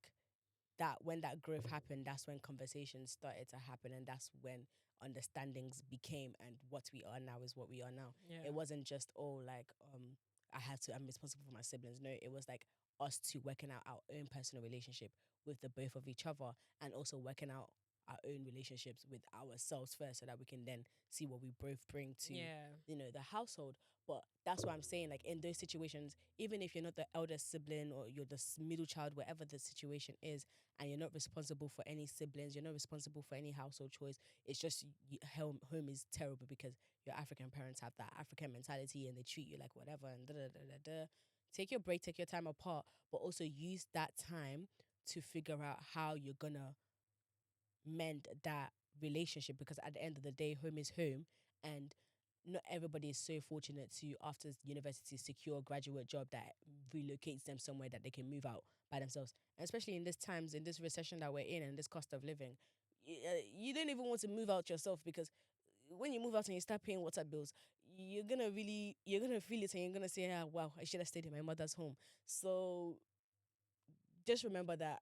that when that growth happened, that's when conversations started to happen, and that's when understandings became, and what we are now is what we are now. It wasn't just, I'm responsible for my siblings. No, it was like us two working out our own personal relationship with the both of each other, and also working out our own relationships with ourselves first, so that we can then see what we both bring to Yeah. the household. But that's what I'm saying. Like in those situations, even if you're not the eldest sibling or you're the middle child, whatever the situation is, and you're not responsible for any siblings, you're not responsible for any household chores. It's just home is terrible because your African parents have that African mentality and they treat you like whatever and da da da da da. Take your break, take your time apart, but also use that time to figure out how you're gonna mend that relationship, because at the end of the day, home is home, and not everybody is so fortunate to, after university, secure a graduate job that relocates them somewhere that they can move out by themselves. And especially in this times, in this recession that we're in and this cost of living, you don't even want to move out yourself, because when you move out and you start paying water bills, you're gonna feel it and you're gonna say, ah, wow, I should have stayed in my mother's home. So just remember that,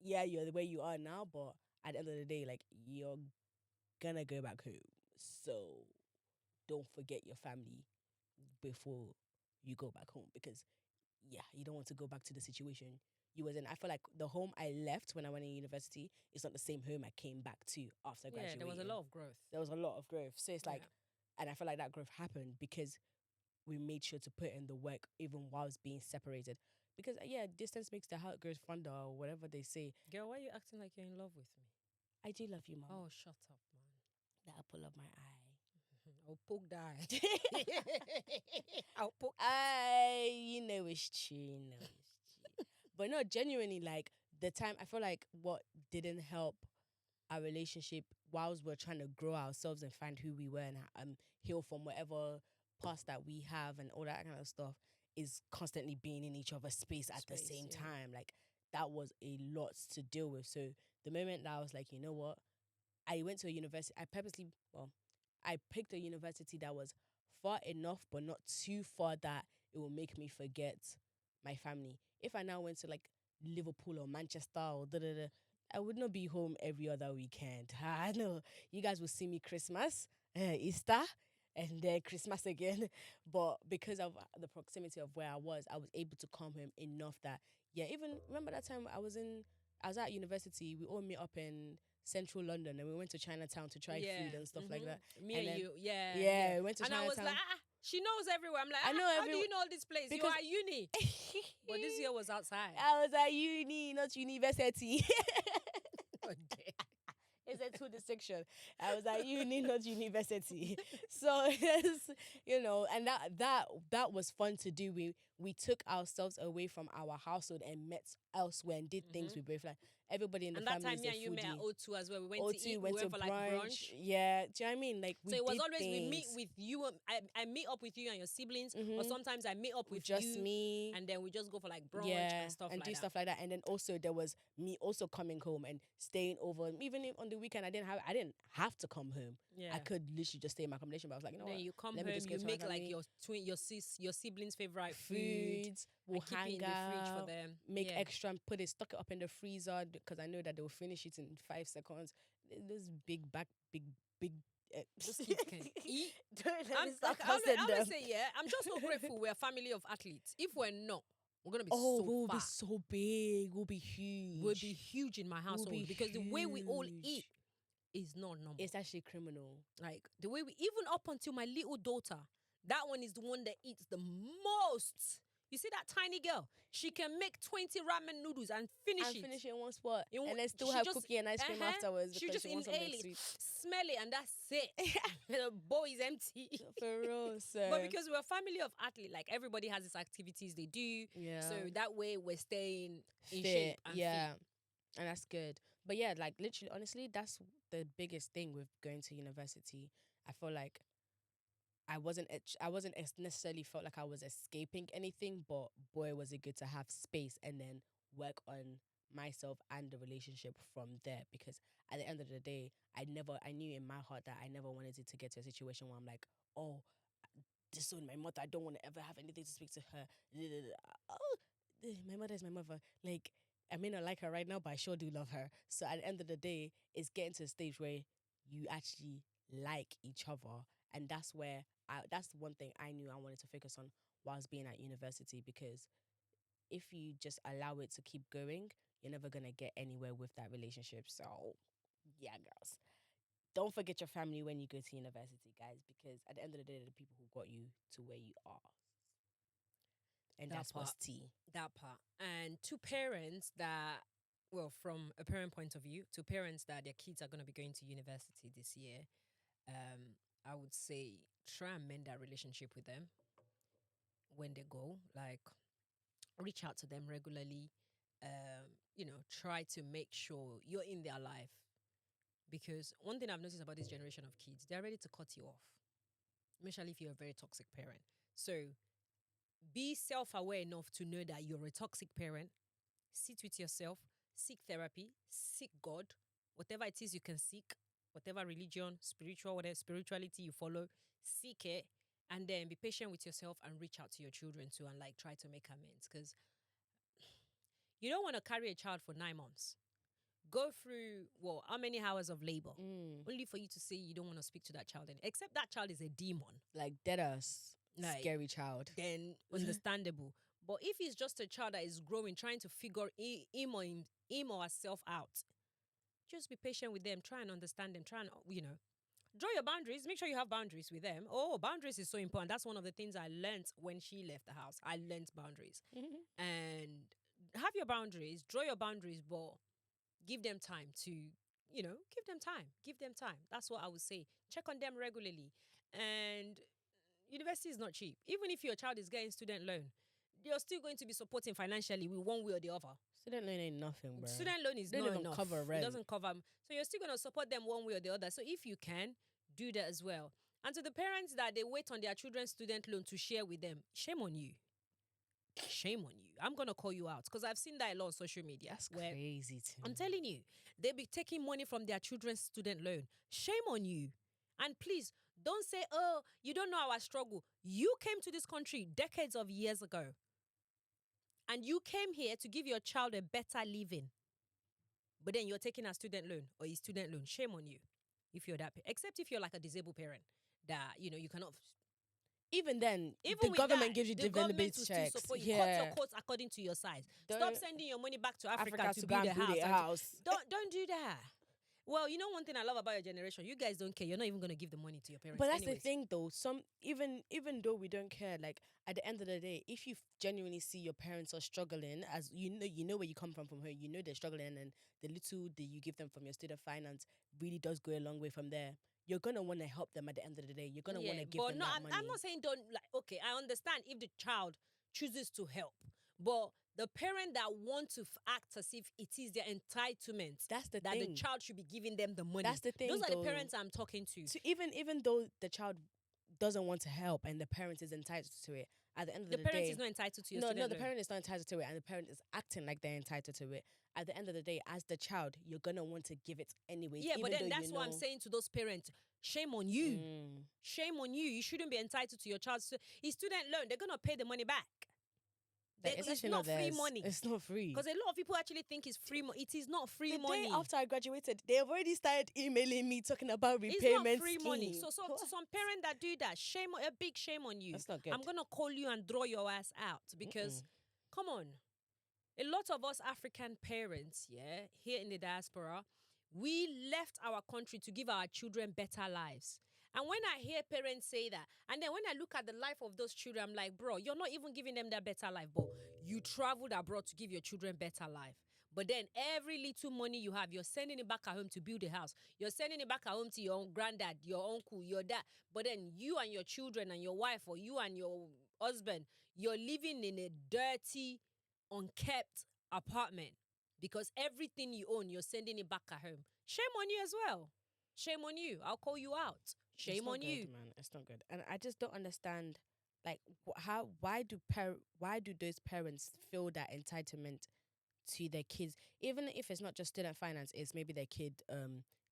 yeah, you're the way you are now, but at the end of the day, like, you're gonna go back home. So don't forget your family before you go back home, because yeah, you don't want to go back to the situation you was in. I feel like the home I left when I went in university is not the same home I came back to after Yeah, graduating. there was a lot of growth. There was a lot of growth. So it's Yeah. like, and I feel like that growth happened because we made sure to put in the work even whilst being separated. Because yeah, distance makes the heart grow fonder, or whatever they say. Girl, why are you acting like you're in love with me? I do love you, mama. Oh, shut up, man. The apple of my eye. I'll poke that. I'll poke. You know it's true, you know it's true. But no, genuinely, like the time, I feel like what didn't help our relationship whilst we're trying to grow ourselves and find who we were and heal from whatever past that we have and all that kind of stuff, is constantly being in each other's space at the same Yeah. time. Like that was a lot to deal with. So the moment that I was like, you know what, I went to a university. I picked a university that was far enough, but not too far that it will make me forget my family. If I now went to like Liverpool or Manchester or da da da, I would not be home every other weekend. I know you guys will see me Christmas, Easter, and then Christmas again. But because of the proximity of where I was able to come home enough that, yeah, even remember that time I was at university, we all meet up in central London and we went to Chinatown to try food and stuff like that. Me and and then, you, yeah. Yeah, we went to and I was Chinatown. like, she knows everywhere. I'm like, I know how do everyone- you know this place? You because- are at uni. But this year was outside. I was at uni, not university. Oh, dear. It's a two distinction. I was at uni, not university. So yes, and that was fun to do. We took ourselves away from our household and met elsewhere and did things we both like. Everybody in the And that family time, is me a and you met at foodie. O2 as well. We went to eat. went we to went for like brunch. Yeah, do you know what I mean? Like we So it was did always we meet things. with you. I meet up with you and your siblings, or sometimes I meet up with just you, me. and then we just go for like brunch and stuff and like do that. stuff like that. And then also there was me also coming home and staying over. Even if on the weekend I didn't have to come home. Yeah. I could literally just stay in my accommodation. But I was like, you know Then what? you come Let me home, just go you to my make like family. your siblings' favorite food. Foods. We'll and keep hang it in the fridge for out, them. make Yeah. extra and stock it up in the freezer because I know that they'll finish it in 5 seconds. Those big. Those kids can eat. Don't let me I'm, start like, I cussing always them. say, yeah, I'm just so grateful we're a family of athletes. If we're not, we're gonna be we'll so be fat. so big. We'll be huge. We'll be huge in my household be because the way we all huge. eat is not normal. It's actually criminal. Like the way we, even up until my little daughter, that one is the one that eats the most. You see that tiny girl? She can make 20 ramen noodles and finish Finish it in one spot. And then still she have just- cookie and ice cream afterwards. She because just she wants inhale something it, sweet. smell it, and that's it. The bowl is empty. For real, so. But because we're a family of athletes, like everybody has these activities they do. Yeah. So that way we're staying in Fit, shape and yeah. fit. And that's good. But yeah, like literally, honestly, that's the biggest thing with going to university. I feel like I wasn't necessarily felt like I was escaping anything, but boy, was it good to have space and then work on myself and the relationship from there. Because at the end of the day, I knew in my heart that I never wanted it to get to a situation where I'm like, oh, disown my mother. I don't want to ever have anything to speak to her. Oh, my mother is my mother. Like, I may not like her right now, but I sure do love her. So at the end of the day, it's getting to a stage where you actually like each other. And that's where that's one thing I knew I wanted to focus on whilst being at university, because if you just allow it to keep going, you're never going to get anywhere with that relationship. So yeah, girls. Don't forget your family when you go to university, guys, because at the end of the day, they're the people who got you to where you are. And That that's what's part. tea. That part. And to parents that, well, from a parent point of view, to parents that their kids are going to be going to university this year, I would say try and mend that relationship with them when they go. Like, reach out to them regularly. Try to make sure you're in their life. Because one thing I've noticed about this generation of kids, they're ready to cut you off, especially if you're a very toxic parent. So be self-aware enough to know that you're a toxic parent. Sit with yourself, seek therapy, seek God, whatever it is you can seek, whatever religion, spiritual, whatever spirituality you follow, seek it, and then be patient with yourself and reach out to your children too and like try to make amends, because you don't want to carry a child for 9 months. Go through, well, how many hours of labor? Only for you to say you don't want to speak to that child. Except that child is a demon. Like, dead ass. Like, scary child. Then understandable. But if it's just a child that is growing, trying to figure him or herself out, just be patient with them. Try and understand them. Try and, draw your boundaries. Make sure you have boundaries with them. Oh, boundaries is so important. That's one of the things I learned when she left the house. I learned boundaries. And have your boundaries, draw your boundaries, but give them time to, give them time. Give them time. That's what I would say. Check on them regularly. And university is not cheap. Even if your child is getting student loan, you're still going to be supporting financially with one way or the other. Student loan ain't nothing, bro. Student loan is They not don't even enough. cover rent. It doesn't cover. So you're still going to support them one way or the other. So if you can, do that as well. And to the parents that they wait on their children's student loan to share with them, shame on you. Shame on you. I'm going to call you out because I've seen that a lot on social media. That's crazy too. I'm telling you, they be taking money from their children's student loan. Shame on you. And please, don't say, oh, you don't know our struggle. You came to this country decades of years ago. And you came here to give your child a better living. But then you're taking a student loan or a student loan. Shame on you if you're that. Except if you're like a disabled parent that, you cannot. Even then, Even the government that, gives you the government development will checks. still support you. Cut your coats according to your size. Stop Don't- sending your money back to Africa Africa to go build and a house. house. Don't do that. Well, one thing I love about your generation, you guys don't care. You're not even going to give the money to your parents. But that's anyways. the thing, though. Even though we don't care, like at the end of the day, if you genuinely see your parents are struggling, as you know where you come from home, you know they're struggling, and the little that you give them from your student finance really does go a long way from there. You're gonna want to help them at the end of the day. You're gonna want to give them that money. I'm not saying don't, like, okay, I understand if the child chooses to help, but the parent that want to act as if it is their entitlement, That's the that thing. the child should be giving them the money. That's the thing. Those are though. the parents I'm talking to. So even though the child doesn't want to help and the parent is entitled to it, at the end of the, The parent day, is not entitled to your no, student the loan. parent is not entitled to it, and the parent is acting like they're entitled to it. At the end of the day, as the child, you're gonna want to give it anyway. Yeah, but then that's what I'm saying to those parents. Shame on you. Shame on you. You shouldn't be entitled to your child's student loan. They're gonna pay the money back. It's not free money. It's not free. Because a lot of people actually think it's free money. It is not free The money. day after I graduated, they have already started emailing me talking about repayment It's not free scheme. money. So some parents that do that, a big shame on you. That's not good. I'm gonna call you and draw your ass out because, come on, a lot of us African parents, here in the diaspora, we left our country to give our children better lives. And when I hear parents say that, and then when I look at the life of those children, I'm like, bro, you're not even giving them that better life, but you traveled abroad to give your children better life. But then every little money you have, you're sending it back at home to build a house. You're sending it back at home to your own granddad, your uncle, your dad. But then you and your children and your wife, or you and your husband, you're living in a dirty, unkept apartment because everything you own, you're sending it back at home. Shame on you as well. Shame on you. I'll call you out. Shame on you, man. It's not good, and I just don't understand, like, why do those parents feel that entitlement to their kids, even if it's not just student finance, it's maybe their kid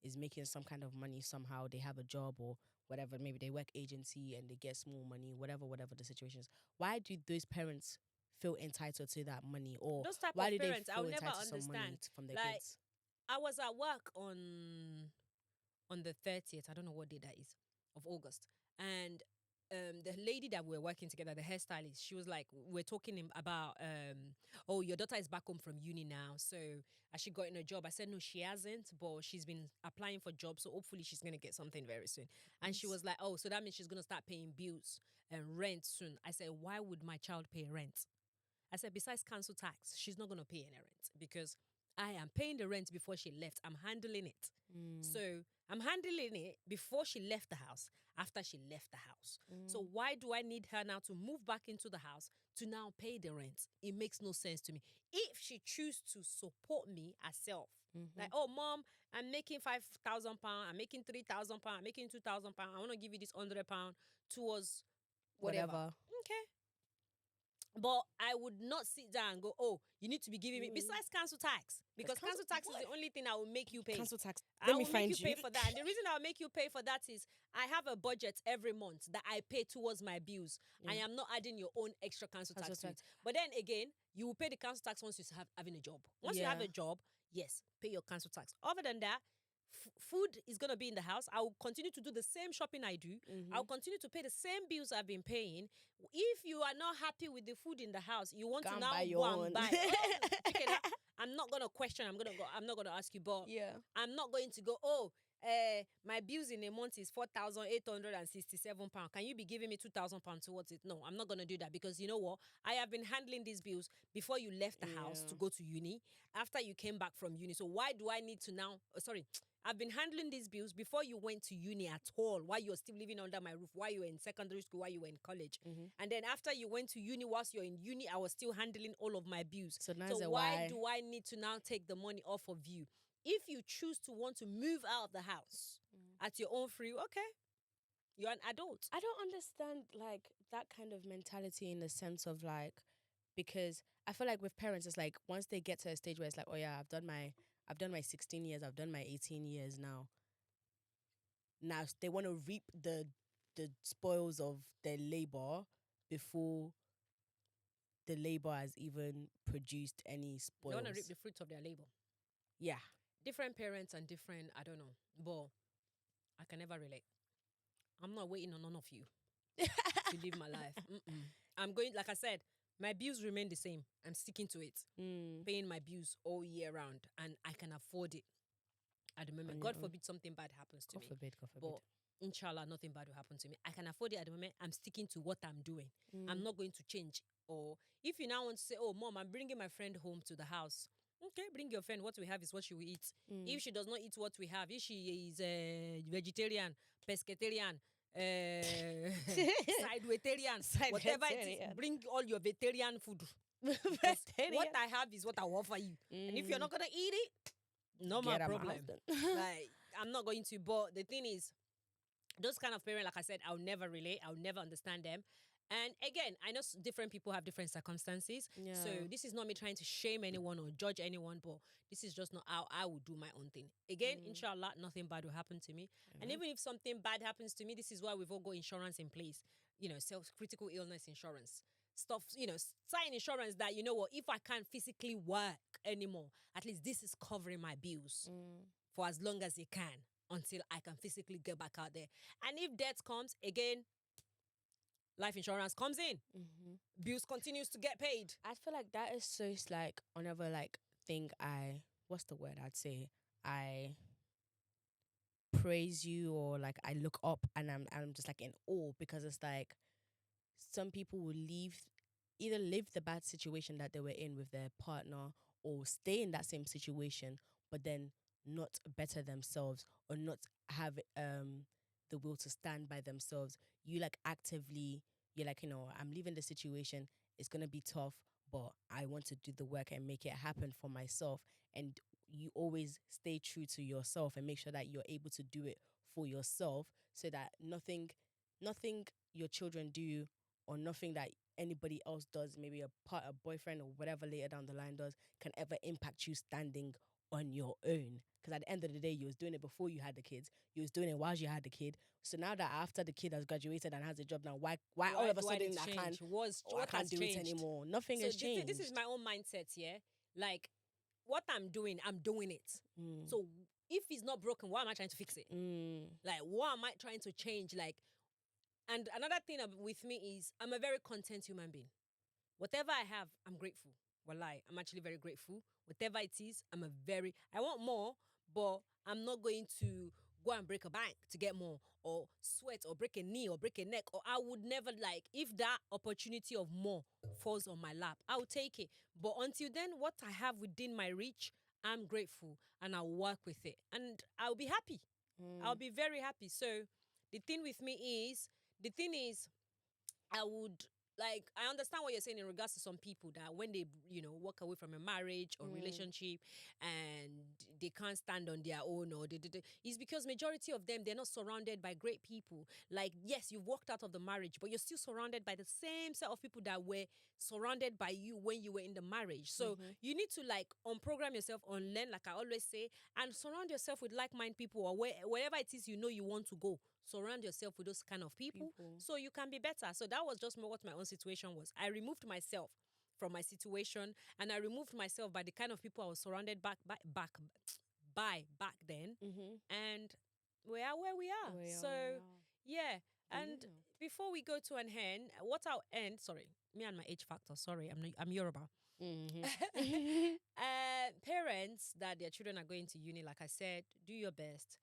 is making some kind of money somehow. They have a job or whatever. Maybe they work agency and they get small money. Whatever the situation is. Why do those parents feel entitled to that money, or those type why of do parents? they I'll feel never entitled to some money understand. from their Like, kids? I was at work on the 30th. I don't know what day that is, of August, and the lady that we were working together, the hairstylist, she was like, we're talking about, oh, your daughter is back home from uni now, so has she gotten a job? I said, no, she hasn't, but she's been applying for jobs, so hopefully she's going to get something very soon. And she was like, oh, so that means she's going to start paying bills and rent soon. I said, why would my child pay rent? I said, besides council tax, she's not going to pay any rent because I am paying the rent before she left. I'm handling it. So I'm handling it before she left the house, after she left the house. So why do I need her now to move back into the house to now pay the rent? It makes no sense to me. If she chooses to support me herself, like, oh, mom, I'm making £5,000, I'm making £3,000, I'm making £2,000, I want to give you this £100 towards whatever. Okay. But I would not sit down and go, oh, you need to be giving me, besides council tax. Because council tax is the only thing I will make you pay. Council tax. I Let me will find make you pay for that. And the reason I'll make you pay for that is I have a budget every month that I pay towards my bills. I am not adding your own extra council tax to it. But then again, you will pay the council tax once you have having a job. Once you have a job, yes, pay your council tax. Other than that, food is going to be in the house. I will continue to do the same shopping I do. I'll continue to pay the same bills I've been paying. If you are not happy with the food in the house, you want to now go and buy. Chicken, I'm not going to question. I'm not going to ask you, but I'm not going to go, oh, my bills in a month is £4,867. Can you be giving me £2,000 towards it? No, I'm not going to do that because you know what? I have been handling these bills before you left the house to go to uni, after you came back from uni. So why do I need to now? I've been handling these bills before you went to uni at all, while you're still living under my roof, while you were in secondary school, while you were in college. And then after you went to uni, whilst you're in uni, I was still handling all of my bills. So why do I need to now take the money off of you? If you choose to want to move out of the house at your own free will, okay, you're an adult. I don't understand like that kind of mentality in the sense of like, because I feel like with parents, it's like once they get to a stage where it's like, oh yeah, I've done my 16 years, I've done my 18 years now. Now they want to reap the spoils of their labor before the labor has even produced any spoils. They want to reap the fruits of their labor. Yeah. Different parents and different, I don't know, but I can never relate. I'm not waiting on none of you to live my life. I'm going, like I said, my bills remain the same. I'm sticking to it. Paying my bills all year round, and I can afford it at the moment. God forbid something bad happens to me. God forbid. But inshallah, nothing bad will happen to me. I can afford it at the moment. I'm sticking to what I'm doing. I'm not going to change. Or if you now want to say, oh, mom, I'm bringing my friend home to the house. Okay, bring your friend. What we have is what she will eat. If she does not eat what we have, if she is vegetarian, pescatarian, sidewaytarian, whatever it is, bring all your vegetarian food. What I have is what I will offer you. And if you're not going to eat it, no more problem. Like, I'm not going to. But the thing is, those kind of parents, like I said, I'll never relate. I'll never understand them. And again, I know different people have different circumstances. Yeah. So this is not me trying to shame anyone or judge anyone, but this is just not how I would do my own thing. Again, inshallah, nothing bad will happen to me. And even if something bad happens to me, this is why we've all got insurance in place. You know, critical illness insurance. Stuff, you know, sign insurance that, you know what, if I can't physically work anymore, at least this is covering my bills for as long as it can until I can physically get back out there. And if death comes, again, life insurance comes in. Bills continues to get paid. I feel like that is so like another like thing what's the word I'd say? I praise you, or like I look up and I'm just like in awe, because it's like some people will either live the bad situation that they were in with their partner, or stay in that same situation, but then not better themselves, or not have the will to stand by themselves. You like actively, you're like, you know, I'm leaving the situation. It's going to be tough, but I want to do the work and make it happen for myself. And you always stay true to yourself and make sure that you're able to do it for yourself, so that nothing your children do, or nothing that anybody else does, maybe a boyfriend or whatever later down the line does, can ever impact you standing on your own. Because at the end of the day, you was doing it before you had the kids. You was doing it while you had the kid. So now that after the kid has graduated and has a job now, why all of a sudden I can't do it anymore? Nothing has changed. This is my own mindset, yeah? Like, what I'm doing it. So if it's not broken, why am I trying to fix it? Like, what am I trying to change? Like, And another thing with me is I'm a very content human being. Whatever I have, I'm grateful. Wallahi, I'm actually very grateful. Whatever it is, I want more, but I'm not going to go and break a bank to get more, or sweat, or break a knee, or break a neck, or I would never, like, if that opportunity of more falls on my lap, I will take it. But until then, what I have within my reach, I'm grateful and I'll work with it and I'll be happy. I'll be very happy. So the thing with me is, the thing is, I would, like, I understand what you're saying in regards to some people that when they, walk away from a marriage or relationship and they can't stand on their own, or it's because majority of them, they're not surrounded by great people. Like, yes, you've walked out of the marriage, but you're still surrounded by the same set of people that were surrounded by you when you were in the marriage. So you need to, like, unprogram yourself, unlearn, like I always say, and surround yourself with like-minded people, or wherever it is you want to go. Surround yourself with those kind of people, so you can be better. So that was just what my own situation was. I removed myself from my situation, and I removed myself by the kind of people I was surrounded back then, and we are where we are. So yeah, and before we go to an end, what I'll end. Sorry, me and my age factor. Sorry, I'm Yoruba. Parents that their children are going to uni, like I said, do your best.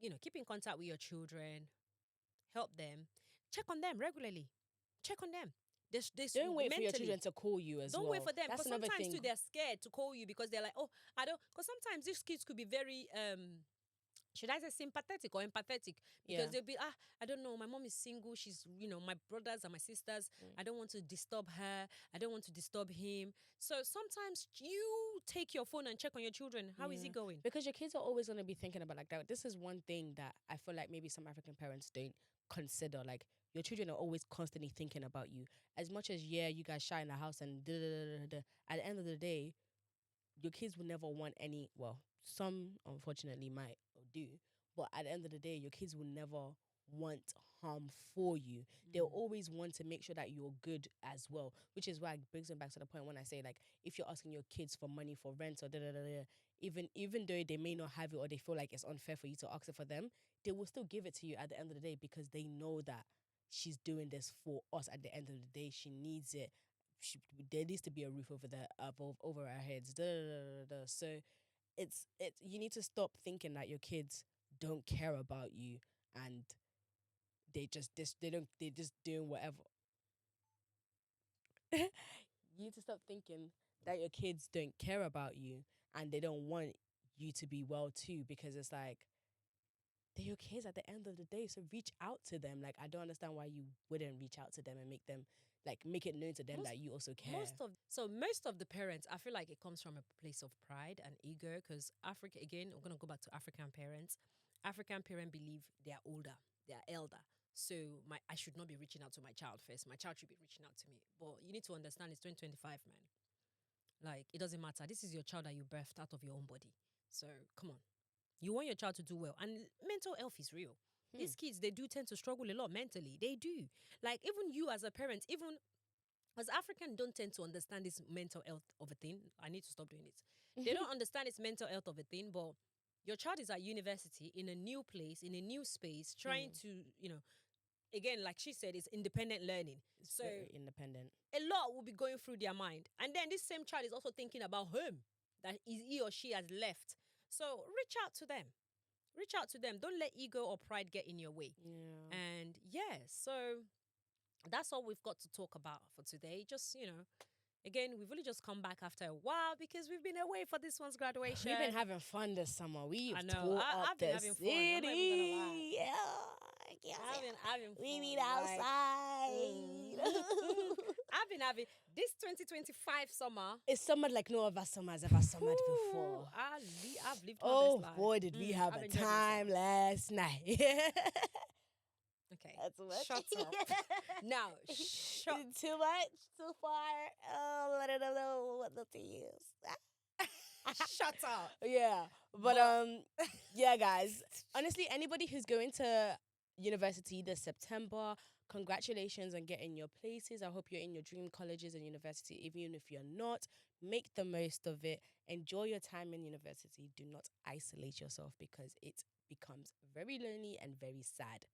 Keep in contact with your children, help them, check on them regularly, check on them. This Don't wait for your mentally. children to call you as Don't well. wait for them, That's because another sometimes thing. too they're scared to call you because they're like, oh, I don't. Because sometimes these kids could be very should I say sympathetic or empathetic, because they'll be, I don't know, my mom is single, she's, my brothers and my sisters, I don't want to disturb her, I don't want to disturb him. So sometimes you take your phone and check on your children. How is it going? Because your kids are always going to be thinking about like that. This is one thing that I feel like maybe some African parents don't consider. Like, your children are always constantly thinking about you. As much as, you guys shine in the house and at the end of the day, your kids will never want any, well, some unfortunately might or do, but at the end of the day, your kids will never want harm for you. They'll always want to make sure that you're good as well, which is why it brings me back to the point when I say, like, if you're asking your kids for money for rent or even though they may not have it, or they feel like it's unfair for you to ask it for them, they will still give it to you at the end of the day, because they know that she's doing this for us. At the end of the day, she needs it. There needs to be a roof over our heads. So you need to stop thinking that your kids don't care about you, and they just doing whatever. You need to stop thinking that your kids don't care about you and they don't want you to be well too, because it's like, they're your kids at the end of the day. So reach out to them. Like, I don't understand why you wouldn't reach out to them and make them, like, make it known to them that you also care. Most of the parents, I feel like it comes from a place of pride and ego, because Africa, again, we're gonna go back to African parents. African parents believe they are older, they are elder. So I should not be reaching out to my child first. My child should be reaching out to me. But you need to understand, it's 2025, man. Like, it doesn't matter. This is your child that you birthed out of your own body. So come on. You want your child to do well. And mental health is real. These kids, they do tend to struggle a lot mentally. They do. Like, even you as a parent, even as African, don't tend to understand this mental health of a thing. I need to stop doing it. They don't understand this mental health of a thing, but your child is at university, in a new place, in a new space, trying to, again, like she said, it's independent learning. It's very independent. A lot will be going through their mind. And then this same child is also thinking about home that he or she has left. So reach out to them. Reach out to them. Don't let ego or pride get in your way. Yeah. And so that's all we've got to talk about for today. Just, again, we've only just come back after a while because we've been away for this one's graduation. We've been having fun this summer. I know. I've been having fun. I'm not even gonna lie. We meet outside. I've been having this 2025 summer. It's summer like no other summer has ever summered before. I've lived my best life. Oh boy, did we have a time last night. Okay. That's much. Shut up. Now, too much? Too far? Oh, I don't know what to use. Shut up. Yeah. But yeah, guys. Honestly, anybody who's going to university this September, congratulations on getting your places. I hope you're in your dream colleges and university. Even if you're not, make the most of it. Enjoy your time in university. Do not isolate yourself, because it becomes very lonely and very sad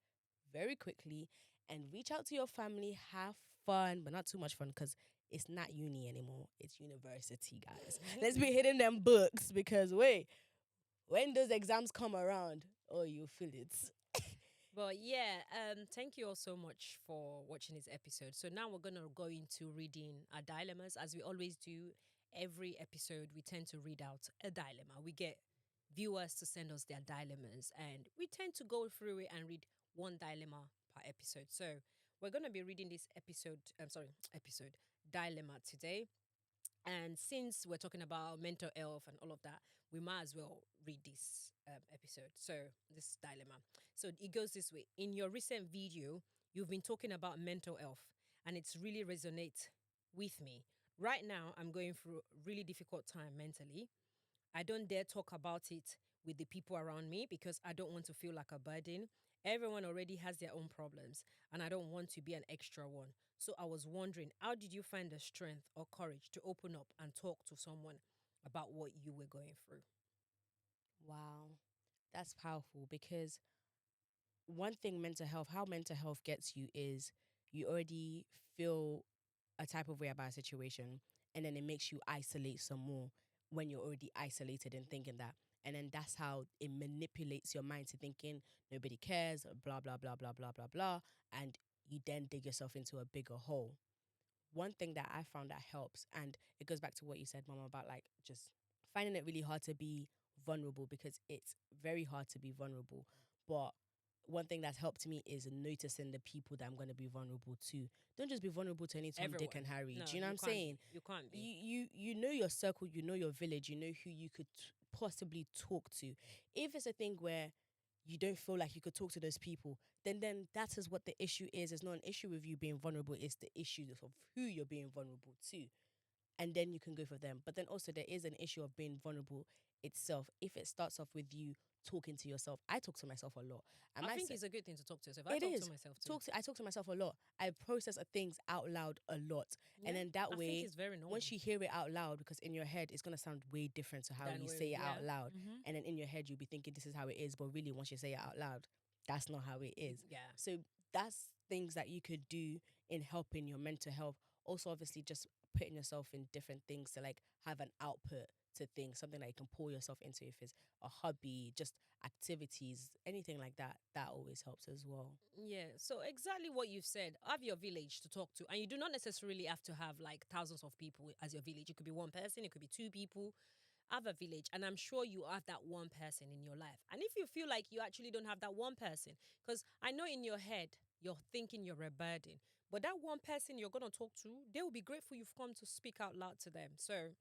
very quickly. and reach out to your family, have fun, but not too much fun because it's not uni anymore. It's university, guys. Let's be hitting them books because wait, when those exams come around, oh, you feel it. But yeah, thank you all so much for watching this episode. So now we're gonna go into reading our dilemmas, as we always do. Every episode, we tend to read out a dilemma. We get viewers to send us their dilemmas, and we tend to go through it and read one dilemma per episode. So we're gonna be reading this episode. I'm sorry, episode dilemma today. And since we're talking about mental health and all of that, we might as well read this episode. So, this dilemma. So, it goes this way. In your recent video, you've been talking about mental health, and it's really resonate with me. Right now, I'm going through a really difficult time mentally. I don't dare talk about it with the people around me because I don't want to feel like a burden. Everyone already has their own problems, and I don't want to be an extra one. So I was wondering, how did you find the strength or courage to open up and talk to someone about what you were going through? Wow, that's powerful because one thing mental health, how mental health gets you is you already feel a type of way about a situation, and then it makes you isolate some more when you're already isolated and thinking that. And then that's how it manipulates your mind to thinking nobody cares, blah, blah, blah, blah, blah, blah, blah. And you then dig yourself into a bigger hole. One thing that I found that helps, and it goes back to what you said, Mama, about like just finding it really hard to be vulnerable because it's very hard to be vulnerable. But one thing that's helped me is noticing the people that I'm going to be vulnerable to. Don't just be vulnerable to any Tom, Dick, Everyone. and Harry. No, Do you know what you I'm can't saying? be. You can't be. You know your circle, you know your village, you know who you could possibly talk to. If it's a thing where you don't feel like you could talk to those people, then that is what the issue is. It's not an issue with you being vulnerable, it's the issue of who you're being vulnerable to. And then you can go for them. But then also there is an issue of being vulnerable itself. If it starts off with you talking to yourself, I talk to myself a lot. I think it's a good thing to talk to yourself. I it talk to is. myself too. I talk to myself a lot. I process things out loud a lot. Yeah, And then that I think way, it's very normal. once you hear it out loud, because in your head, it's going to sound way different to how Than you we- say it yeah. out loud. Mhm. And then in your head, you'll be thinking this is how it is. But really, once you say it out loud, that's not how it is. Yeah. So that's things that you could do in helping your mental health. Also, obviously, just putting yourself in different things to like have an output to things, something that you can pour yourself into. If it's a hobby, just activities, anything like that, that always helps as well. Yeah, so exactly what you've said. Have your village to talk to, and you do not necessarily have to have like thousands of people as your village. It could be one person, it could be two people. Have a village, and I'm sure you have that one person in your life. And if you feel like you actually don't have that one person, because I know in your head you're thinking you're a burden, but that one person you're gonna talk to, they will be grateful you've come to speak out loud to them. So,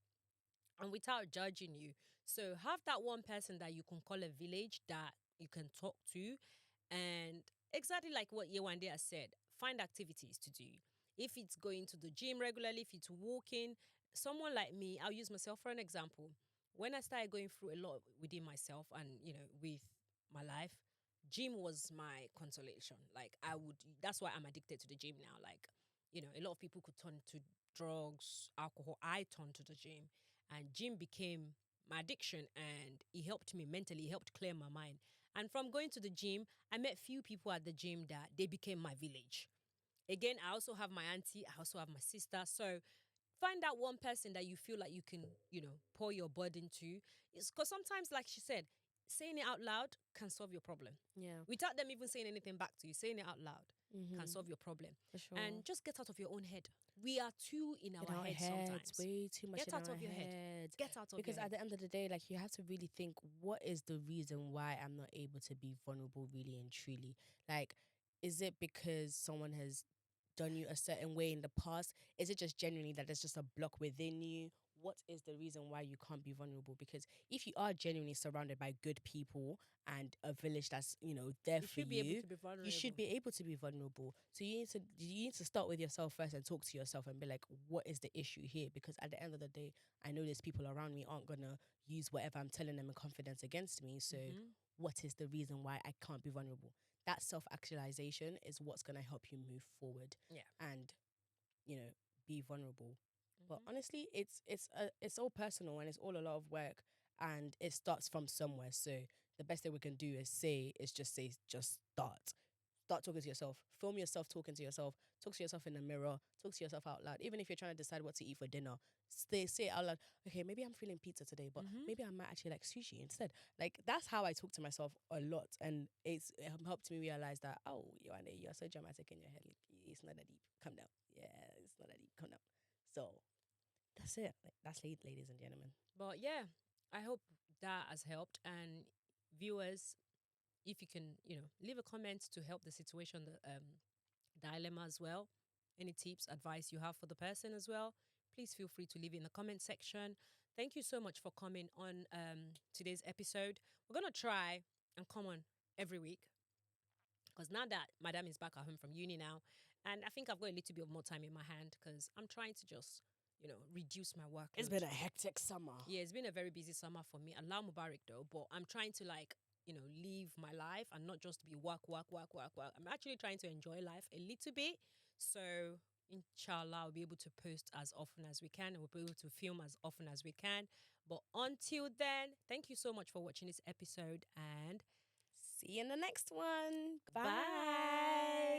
and without judging you. So have that one person that you can call a village that you can talk to. And exactly like what Yewande has said, find activities to do. If it's going to the gym regularly, if it's walking, someone like me, I'll use myself for an example. When I started going through a lot within myself and, with my life, gym was my consolation. Like that's why I'm addicted to the gym now. Like, a lot of people could turn to drugs, alcohol. I turned to the gym, and gym became my addiction, and it helped me mentally, it helped clear my mind. And from going to the gym, I met few people at the gym that they became my village. Again, I also have my auntie, I also have my sister. So find that one person that you feel like you can, pour your burden to. It's because sometimes, like she said, saying it out loud can solve your problem. Yeah. Without them even saying anything back to you, saying it out loud can Mm-hmm. solve your problem. For sure. And just get out of your own head. We are too in our heads sometimes. Way too much Get in out our of your head. heads. Get out of Because your at head. the end of the day, like you have to really think, what is the reason why I'm not able to be vulnerable really and truly? Like, is it because someone has done you a certain way in the past? Is it just genuinely that there's just a block within you? What is the reason why you can't be vulnerable? Because if you are genuinely surrounded by good people and a village that's, there You for should be able you, to be vulnerable. you should be able to be vulnerable. So you need to start with yourself first and talk to yourself and be like, what is the issue here? Because at the end of the day, I know there's people around me aren't gonna use whatever I'm telling them in confidence against me. So what is the reason why I can't be vulnerable? That self-actualization is what's gonna help you move forward. Yeah. And be vulnerable. But Mhm. honestly, it's all personal and it's all a lot of work, and it starts from somewhere. So the best thing we can do is just say just start. start talking to yourself. Film yourself talking to yourself. Talk to yourself in the mirror. Talk to yourself out loud. Even if you're trying to decide what to eat for dinner, say it out loud. Okay, maybe I'm feeling pizza today, but maybe I might actually like sushi instead. Like that's how I talk to myself a lot, and it helped me realize that Yewande, you're so dramatic in your head. Like, it's not that deep. Calm down. Yeah, it's not that deep. Calm down. So that's it. Like, that's it, ladies and gentlemen. But yeah, I hope that has helped. And viewers, if you can, leave a comment to help the situation, the dilemma as well. Any tips, advice you have for the person as well, please feel free to leave it in the comment section. Thank you so much for coming on today's episode. We're going to try and come on every week because now that Madam is back at home from uni now, and I think I've got a little bit of more time in my hand because I'm trying to just, reduce my work. It's been a hectic summer. Yeah, it's been a very busy summer for me. Allah Mubarak though, but I'm trying to live my life and not just be work, work, work, work, work. I'm actually trying to enjoy life a little bit. So inshallah, I'll be able to post as often as we can and we'll be able to film as often as we can. But until then, thank you so much for watching this episode and see you in the next one. bye.